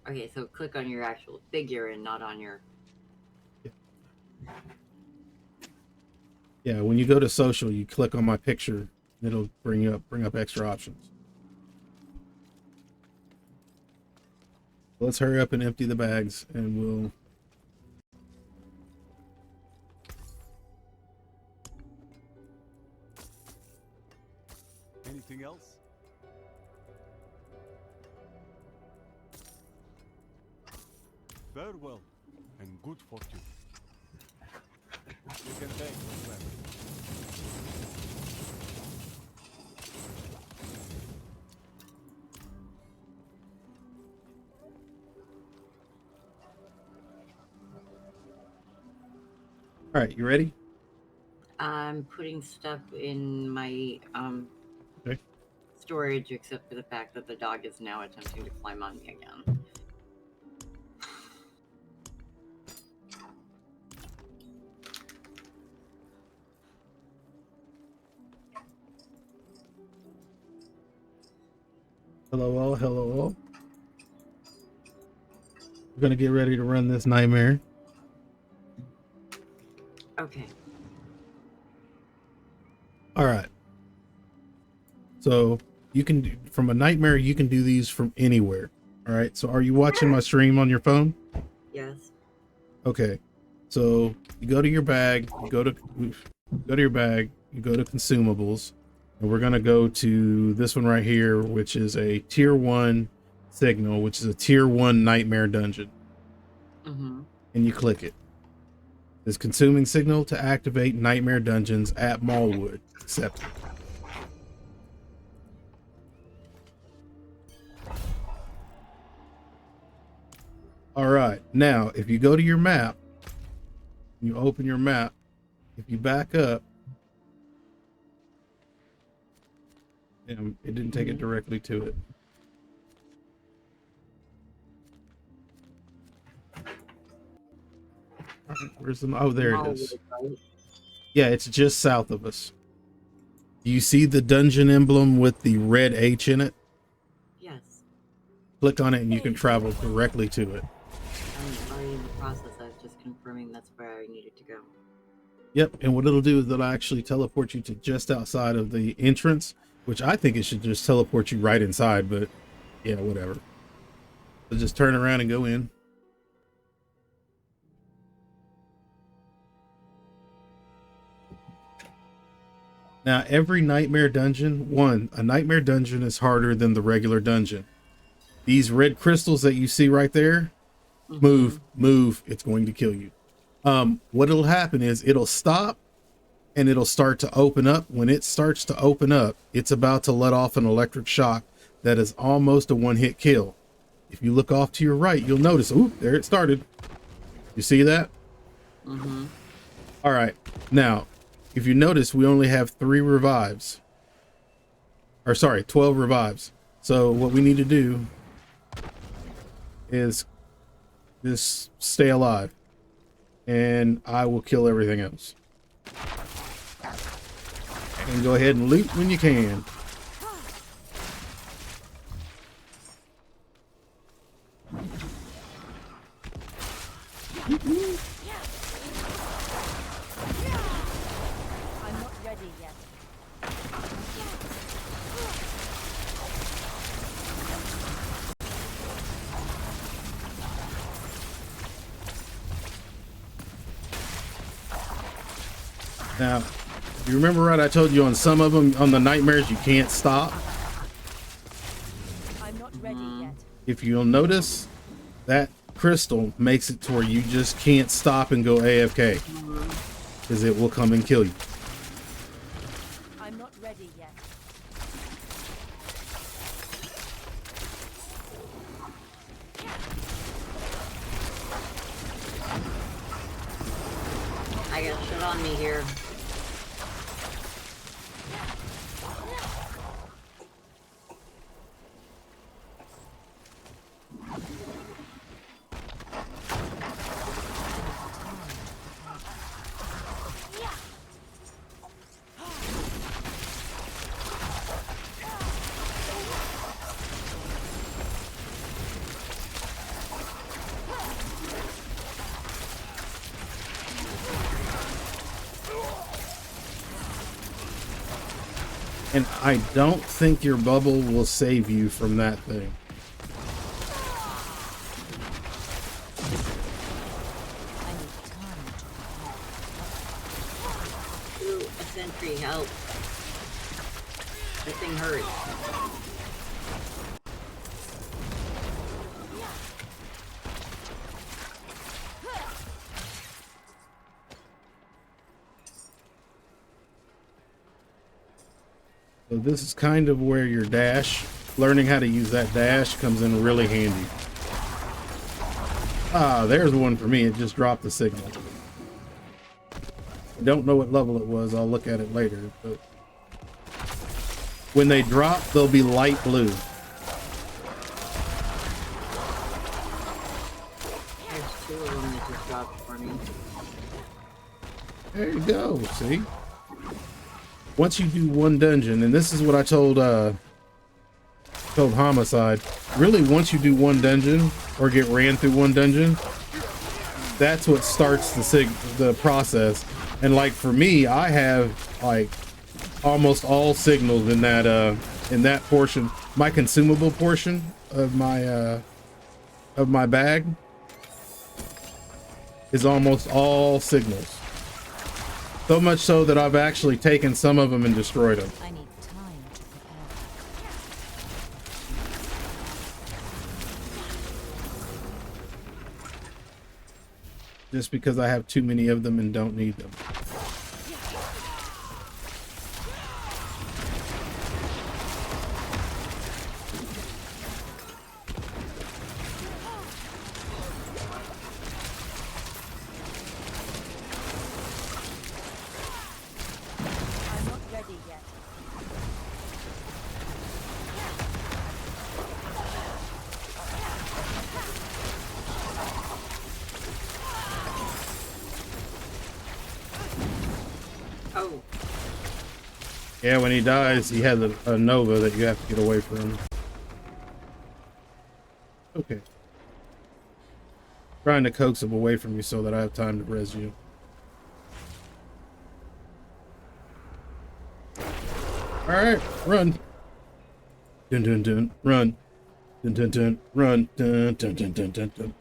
B: Okay, so click on your actual figure and not on your...
N: Yeah, when you go to social, you click on my picture, and it'll bring up extra options. Let's hurry up and empty the bags, and we'll...
F: Anything else? Farewell, and good fortune. You can take what's left.
N: All right, you ready?
B: I'm putting stuff in my
N: Okay.
B: storage, except for the fact that the dog is now attempting to climb on me again.
N: Hello all, hello all. We're gonna get ready to run this nightmare.
B: Okay.
N: All right. So you can do, from a nightmare, you can do these from anywhere. All right. So are you watching my stream on your phone?
B: Yes.
N: Okay. So you go to your bag, you go to your bag, you go to consumables, And we're going to go to this one right here, which is a tier 1 signal, which is a tier 1 nightmare dungeon. And you click it. This consuming signal to activate nightmare dungeons at Mallwood. Accepted. All right. Now, if you go to your map, you open your map, if you back up, and it didn't take it directly to it. Where's the, oh, there it is. Yeah, it's just south of us. Do you see the dungeon emblem with the red H in it?
B: Yes.
N: Click on it and you can travel directly to it.
B: I'm already in the process. I was just confirming that's where I needed to go.
N: Yep, and what it'll do is it'll actually teleport you to just outside of the entrance, which I think it should just teleport you right inside, but yeah, whatever. So just turn around and go in. Now, every nightmare dungeon, a nightmare dungeon is harder than the regular dungeon. These red crystals that you see right there, move, it's going to kill you. What'll happen is it'll stop and it'll start to open up. When it starts to open up, it's about to let off an electric shock that is almost a one-hit kill. If you look off to your right, you'll notice, ooh, there it started. You see that? All right, now, if you notice, we only have 3 revives. Or sorry, 12 revives. So what we need to do is just stay alive. And I will kill everything else. And go ahead and loot when you can.
Q: I'm not ready yet.
N: Now, you remember right, I told you on some of them, on the nightmares, you can't stop.
Q: I'm not ready yet.
N: If you'll notice, that crystal makes it to where you just can't stop and go AFK. Because it will come and kill you.
Q: I'm not ready yet.
B: I got shit on me here.
N: And I don't think your bubble will save you from that thing.
B: Ooh, a sentry, help. This thing hurts.
N: So this is kind of where your dash, learning how to use that dash comes in really handy. Ah, there's one for me. It just dropped the signal. I don't know what level it was. I'll look at it later. But when they drop, they'll be light blue.
B: There's 2 of them that just dropped for me.
N: There you go. See? Once you do one dungeon, and this is what I told Homicide, really once you do one dungeon or get ran through one dungeon, that's what starts the process. And like for me, I have like almost all signals in that portion. My consumable portion of my bag is almost all signals. So much so that I've actually taken some of them and destroyed them.
O: I need
N: just because I have too many of them and don't need them.
Q: I'm not ready yet.
B: Oh,
N: Yeah, when he dies, he has a Nova that you have to get away from. Okay. Trying to coax him away from you so that I have time to res you. Alright, run. Dun dun dun, run. Dun dun dun, run. Dun dun dun dun dun dun.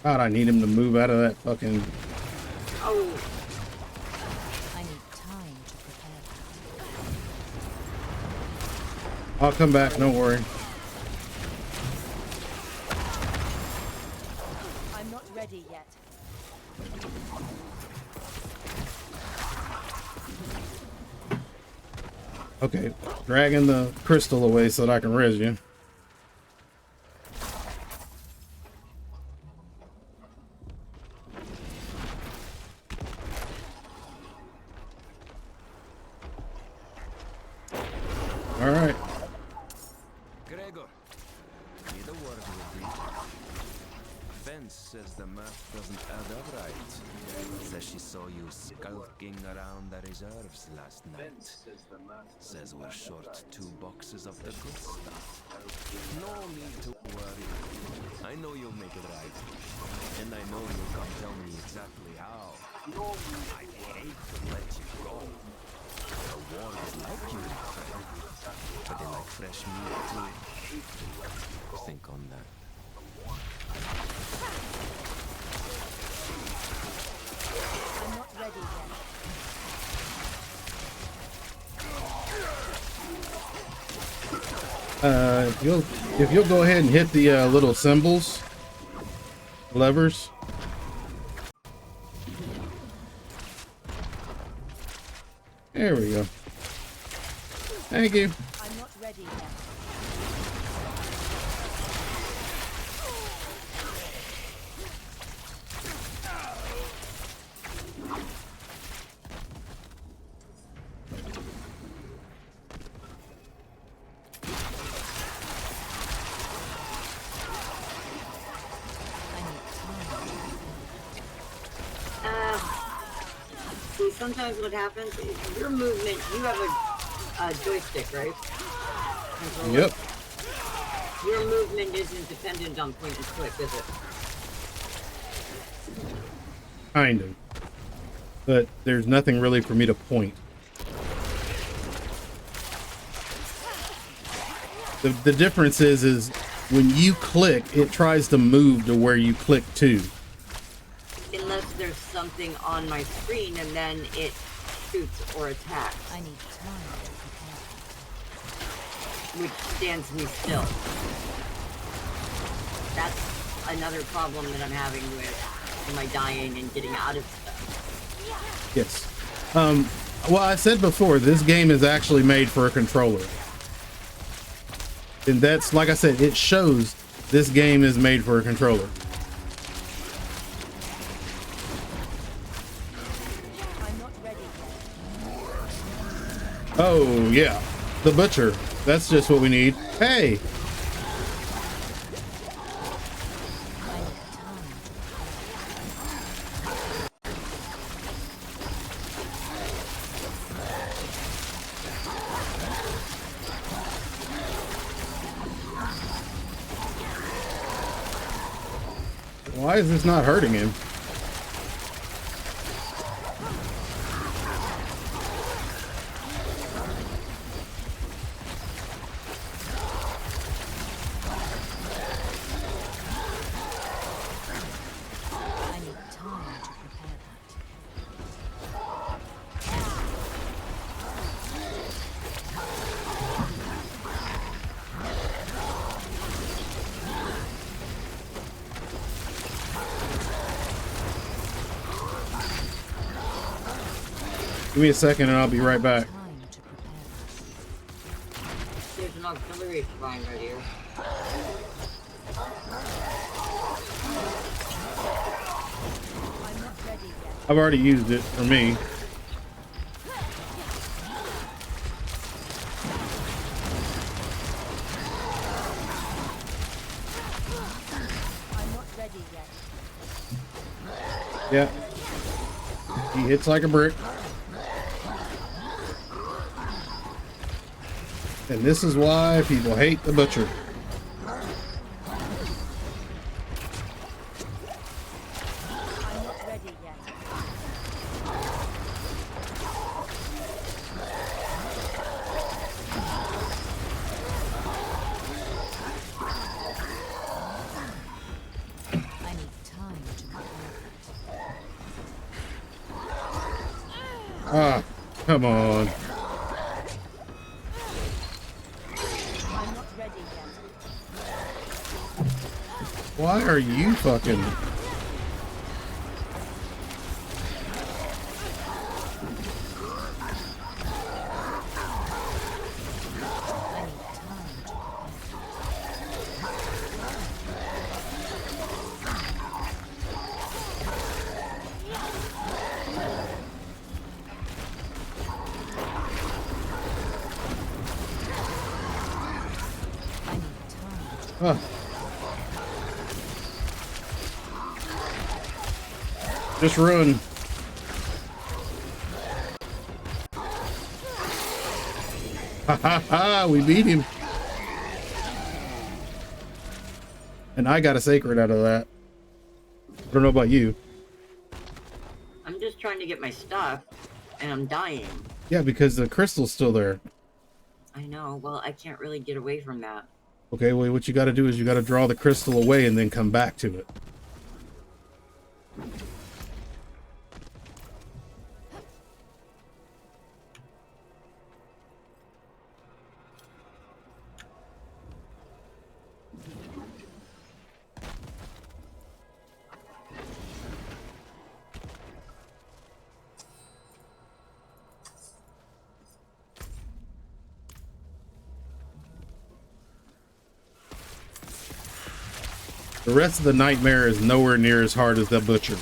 N: God, I need him to move out of that fucking...
B: oh.
O: I need time to prepare.
N: I'll come back, don't worry.
Q: I'm not ready yet.
N: Okay, dragging the crystal away so that I can res you. Alright.
F: Gregor, need a word with me. Fence says the math doesn't add up right. Says she saw you skulking around the reserves last night. Says we're short 2 boxes of the good stuff. No need to worry. I know you'll make it right. And I know you'll come tell me exactly how. I hate to let you go. The warriors like you, friend. But they like fresh meat too. Think on that.
Q: I'm not ready yet.
N: If you'll go ahead and hit the little symbols, levers. There we go. Thank you.
Q: I'm not ready yet.
B: See, sometimes what happens is your movement, you have a joystick, right? Controller.
N: Yep.
B: Your movement isn't dependent on point and click, is it?
N: Kind of. But there's nothing really for me to point. The difference is when you click, it tries to move to where you click to.
B: Unless there's something on my screen and then it shoots or attacks.
O: I need time to prepare.
B: Which stands me still. That's another problem that I'm having with my dying and getting out of stuff.
N: Yes. Well, I said before, this game is actually made for a controller. And that's, like I said, it shows this game is made for a controller.
Q: I'm not ready yet.
N: Oh, yeah. The butcher. That's just what we need. Hey! Why is this not hurting him? Give me a second and I'll be right back.
B: There's an auxiliary flying right here.
N: I've already used it for me.
Q: I'm not ready yet.
N: Yeah. He hits like a brick. And this is why people hate the butcher.
Q: I'm not ready yet.
O: I need time to prepare.
N: Ah, come on.
Q: I'm not ready yet.
N: Why are you fucking... Huh. Just run. Ha ha ha, we beat him. And I got a sacred out of that. I don't know about you.
B: I'm just trying to get my stuff, and I'm dying.
N: Yeah, because the crystal's still there.
B: I know. Well, I can't really get away from that.
N: Okay, well, what you got to do is you got to draw the crystal away and then come back to it. The rest of the nightmare is nowhere near as hard as the butcher.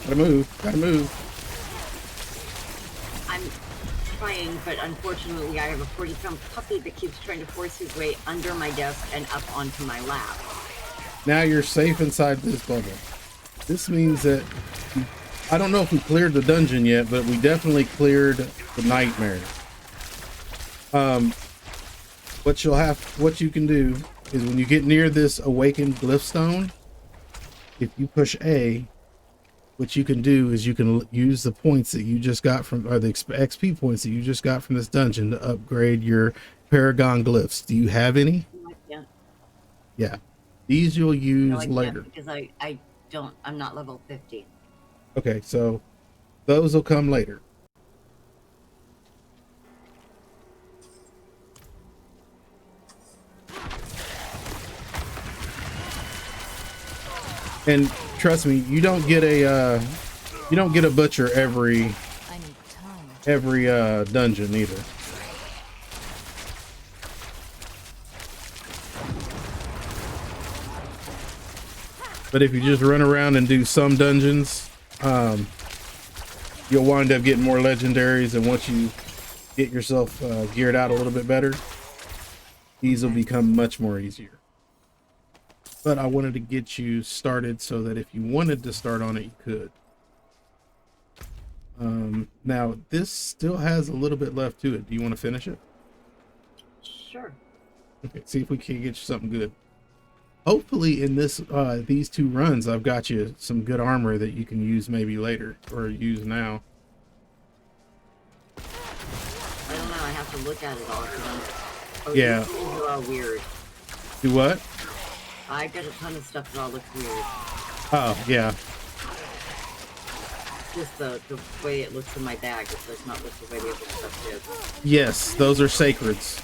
N: Gotta move, gotta move.
B: I'm trying, but unfortunately I have a 40-pound puppy that keeps trying to force his way under my desk and up onto my lap.
N: Now you're safe inside this bubble. This means that I don't know if we cleared the dungeon yet, but we definitely cleared the nightmare. What you can do is when you get near this awakened glyph stone, if you push A, what you can do is you can use the points that you just got from, or the XP points that you just got from this dungeon to upgrade your Paragon glyphs. Do you have any?
B: I can't.
N: Yeah. These you'll use
B: No, I
N: later.
B: can't because I'm not level 50.
N: Okay, so those will come later. And trust me, you don't get a butcher every dungeon either. But if you just run around and do some dungeons, you'll wind up getting more legendaries, and once you get yourself geared out a little bit better, these will become much more easier. But I wanted to get you started so that if you wanted to start on it, you could. Now, this still has a little bit left to it. Do you want to finish it?
B: Sure.
N: Okay, see if we can get you something good. Hopefully in this these 2 runs, I've got you some good armor that you can use maybe later or use now.
B: I don't know. I have to look at it all. Oh,
N: Yeah.
B: These things are all weird.
N: Do what?
B: I got a ton of stuff that all looks weird.
N: Oh, yeah.
B: Just the way it looks in my bag. It does not look the way the other stuff did.
N: Yes, those are sacreds.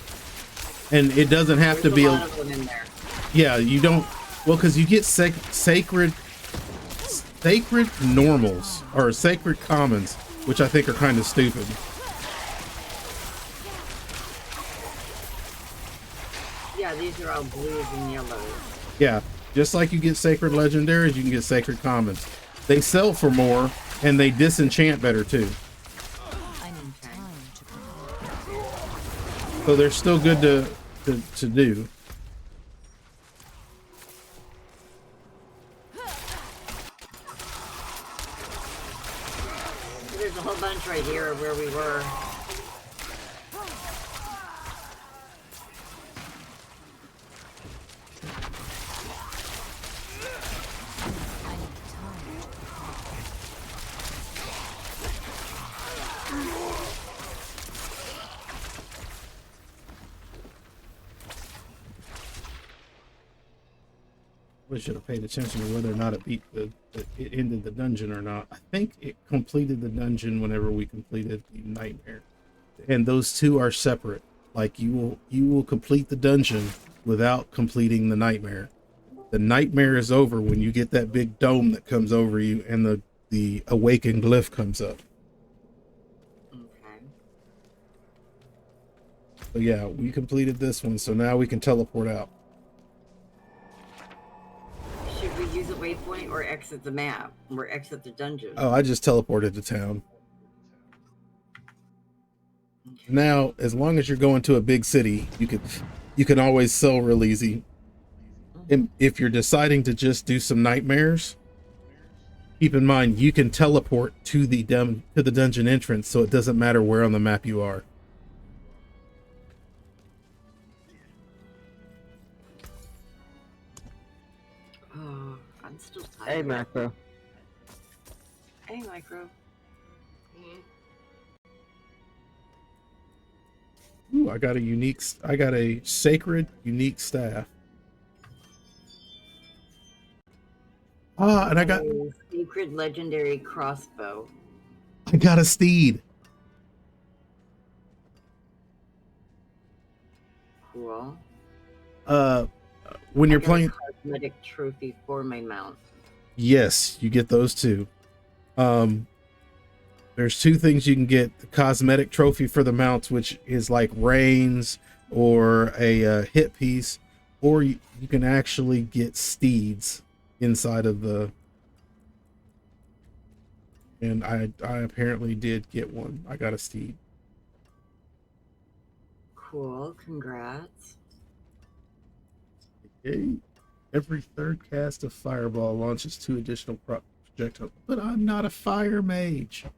N: And it doesn't have
B: There's
N: to be
B: a lot of them in there.
N: Yeah, you don't. Well, because you get sacred normals or sacred commons, which I think are kind of stupid.
B: Yeah, these are all blues and yellows.
N: Yeah, just like you get sacred legendaries, you can get sacred commons. They sell for more, and they disenchant better too. So they're still good to do.
B: There's a whole bunch right here of where we were.
N: We should have paid attention to whether or not it it ended the dungeon or not. I think it completed the dungeon whenever we completed the nightmare, and those 2 are separate. Like you will complete the dungeon without completing the nightmare. The nightmare is over when you get that big dome that comes over you and the awakened glyph comes up.
B: Okay.
N: So yeah, we completed this one, so now we can teleport out.
B: Should we use a waypoint or exit the map or exit the dungeon?
N: Oh, I just teleported to town. Now, as long as you're going to a big city, you can always sell real easy. And if you're deciding to just do some nightmares, keep in mind you can teleport to the dungeon entrance, so it doesn't matter where on the map you are.
B: Oh, I'm still tired.
R: Hey, Macro.
B: Hey, Micro.
N: Ooh, I got a sacred unique staff. Ah, and I got
B: Sacred legendary crossbow.
N: I got a steed.
B: Cool.
N: When you're playing,
B: cosmetic trophy for my mount.
N: yes, you get those too. There's 2 things you can get: the cosmetic trophy for the mounts, which is like reins or a hit piece, or you can actually get steeds inside of the. And I apparently did get one. I got a steed.
B: Cool. Congrats.
N: Okay. Every third cast of Fireball launches 2 additional projectiles. But I'm not a fire mage. It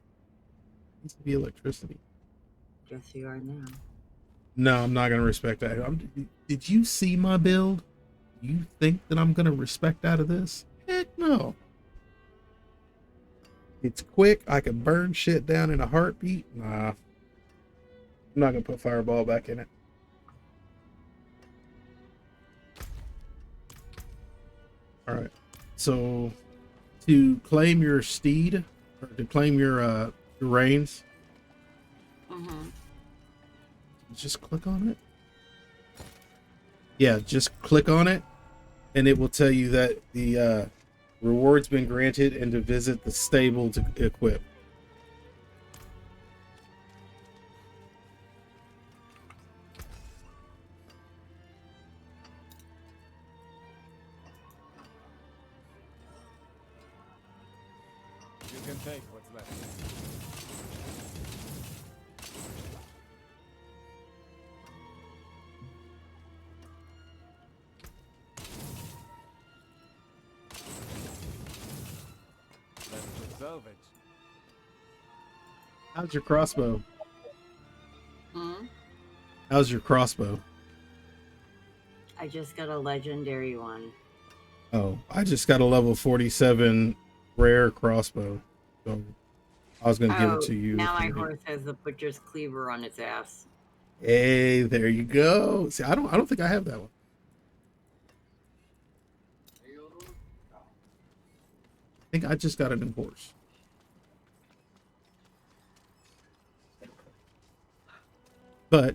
N: needs to be electricity.
B: Guess you are now.
N: No, I'm not going to respect that. Did you see my build? You think that I'm going to respect out of this? Heck no. It's quick. I can burn shit down in a heartbeat. Nah. I'm not going to put Fireball back in it. Alright. So, to claim your steed, or to claim your reins, just click on it. Yeah, just click on it, and it will tell you that the reward's been granted and to visit the stable to equip.
F: You can take what's left. Let's preserve it.
N: How's your crossbow?
B: Hmm?
N: How's your crossbow?
B: I just got a legendary one.
N: Oh, I just got a level 47 rare crossbow. So I was gonna give it to you.
B: Now my horse has a butcher's cleaver on its ass.
N: Hey, there you go. See, I don't think I have that one. I think I just got a new horse. But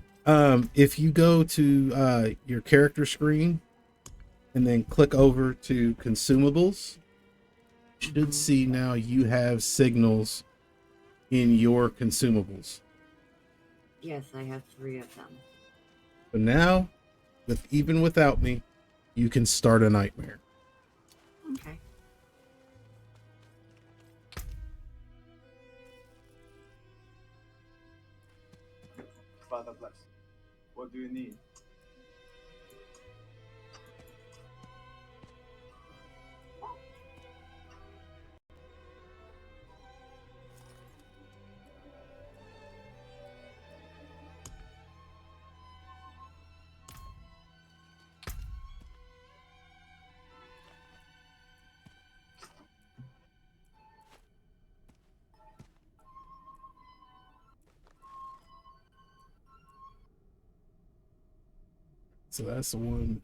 N: if you go to your character screen and then click over to consumables, you should see now you have signals in your consumables.
B: Yes, I have 3 of them.
N: So now, even without me, you can start a nightmare.
B: Okay.
P: Father bless. What do you need?
N: So that's the one.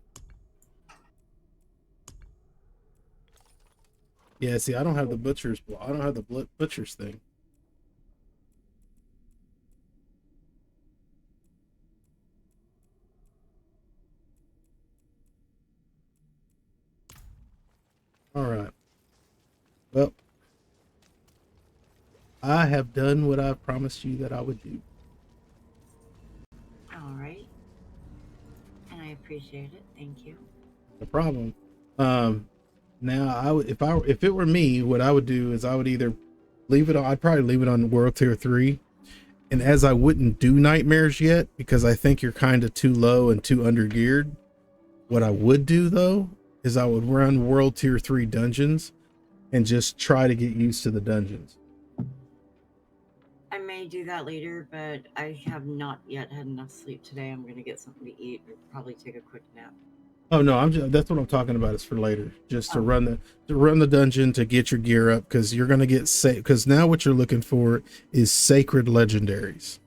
N: Yeah, see, I don't have the butcher's. I don't have the butcher's thing. All right. Well, I have done what I promised you that I would do.
B: All right. And I appreciate it. Thank you.
N: No problem. Now I would, if it were me, what I would do is I would either leave it on. I'd probably leave it on World Tier 3, and as I wouldn't do nightmares yet because I think you're kind of too low and too under geared. What I would do though is I would run World Tier 3 dungeons and just try to get used to the dungeons.
B: I may do that later, but I have not yet had enough sleep today. I'm gonna get something to eat and probably take a quick nap.
N: Oh no, that's what I'm talking about. Is for later, just to run the dungeon to get your gear up, because you're gonna get because now what you're looking for is sacred legendaries.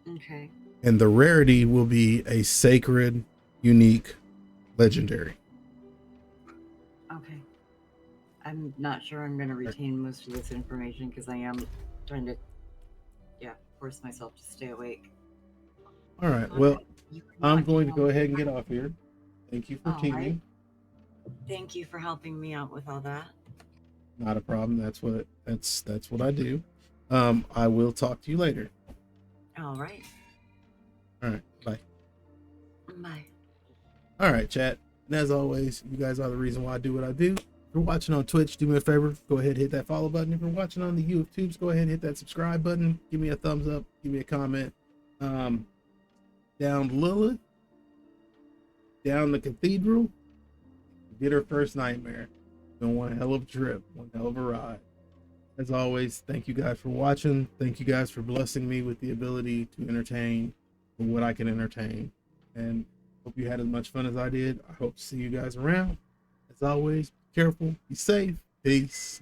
B: Okay.
N: And the rarity will be a sacred, unique legendary.
B: Okay. I'm not sure I'm gonna retain most of this information because I am trying to, force myself to stay awake.
N: All right. Well, I'm going to go ahead and get off here. Thank you for teaming.
B: Right. Thank you for helping me out with all that.
N: Not a problem. That's what I do. I will talk to you later.
B: All right.
N: All right. Bye.
B: Bye.
N: All right, chat. And as always, you guys are the reason why I do what I do. If you're watching on Twitch, do me a favor. Go ahead and hit that follow button. If you're watching on the YouTubes, go ahead and hit that subscribe button. Give me a thumbs up. Give me a comment. Down Lilith. Down the cathedral. Get her first nightmare. Been one hell of a trip, one hell of a ride. As always, thank you guys for watching. Thank you guys for blessing me with the ability to entertain for what I can entertain. And hope you had as much fun as I did. I hope to see you guys around. As always, be careful, be safe. Peace.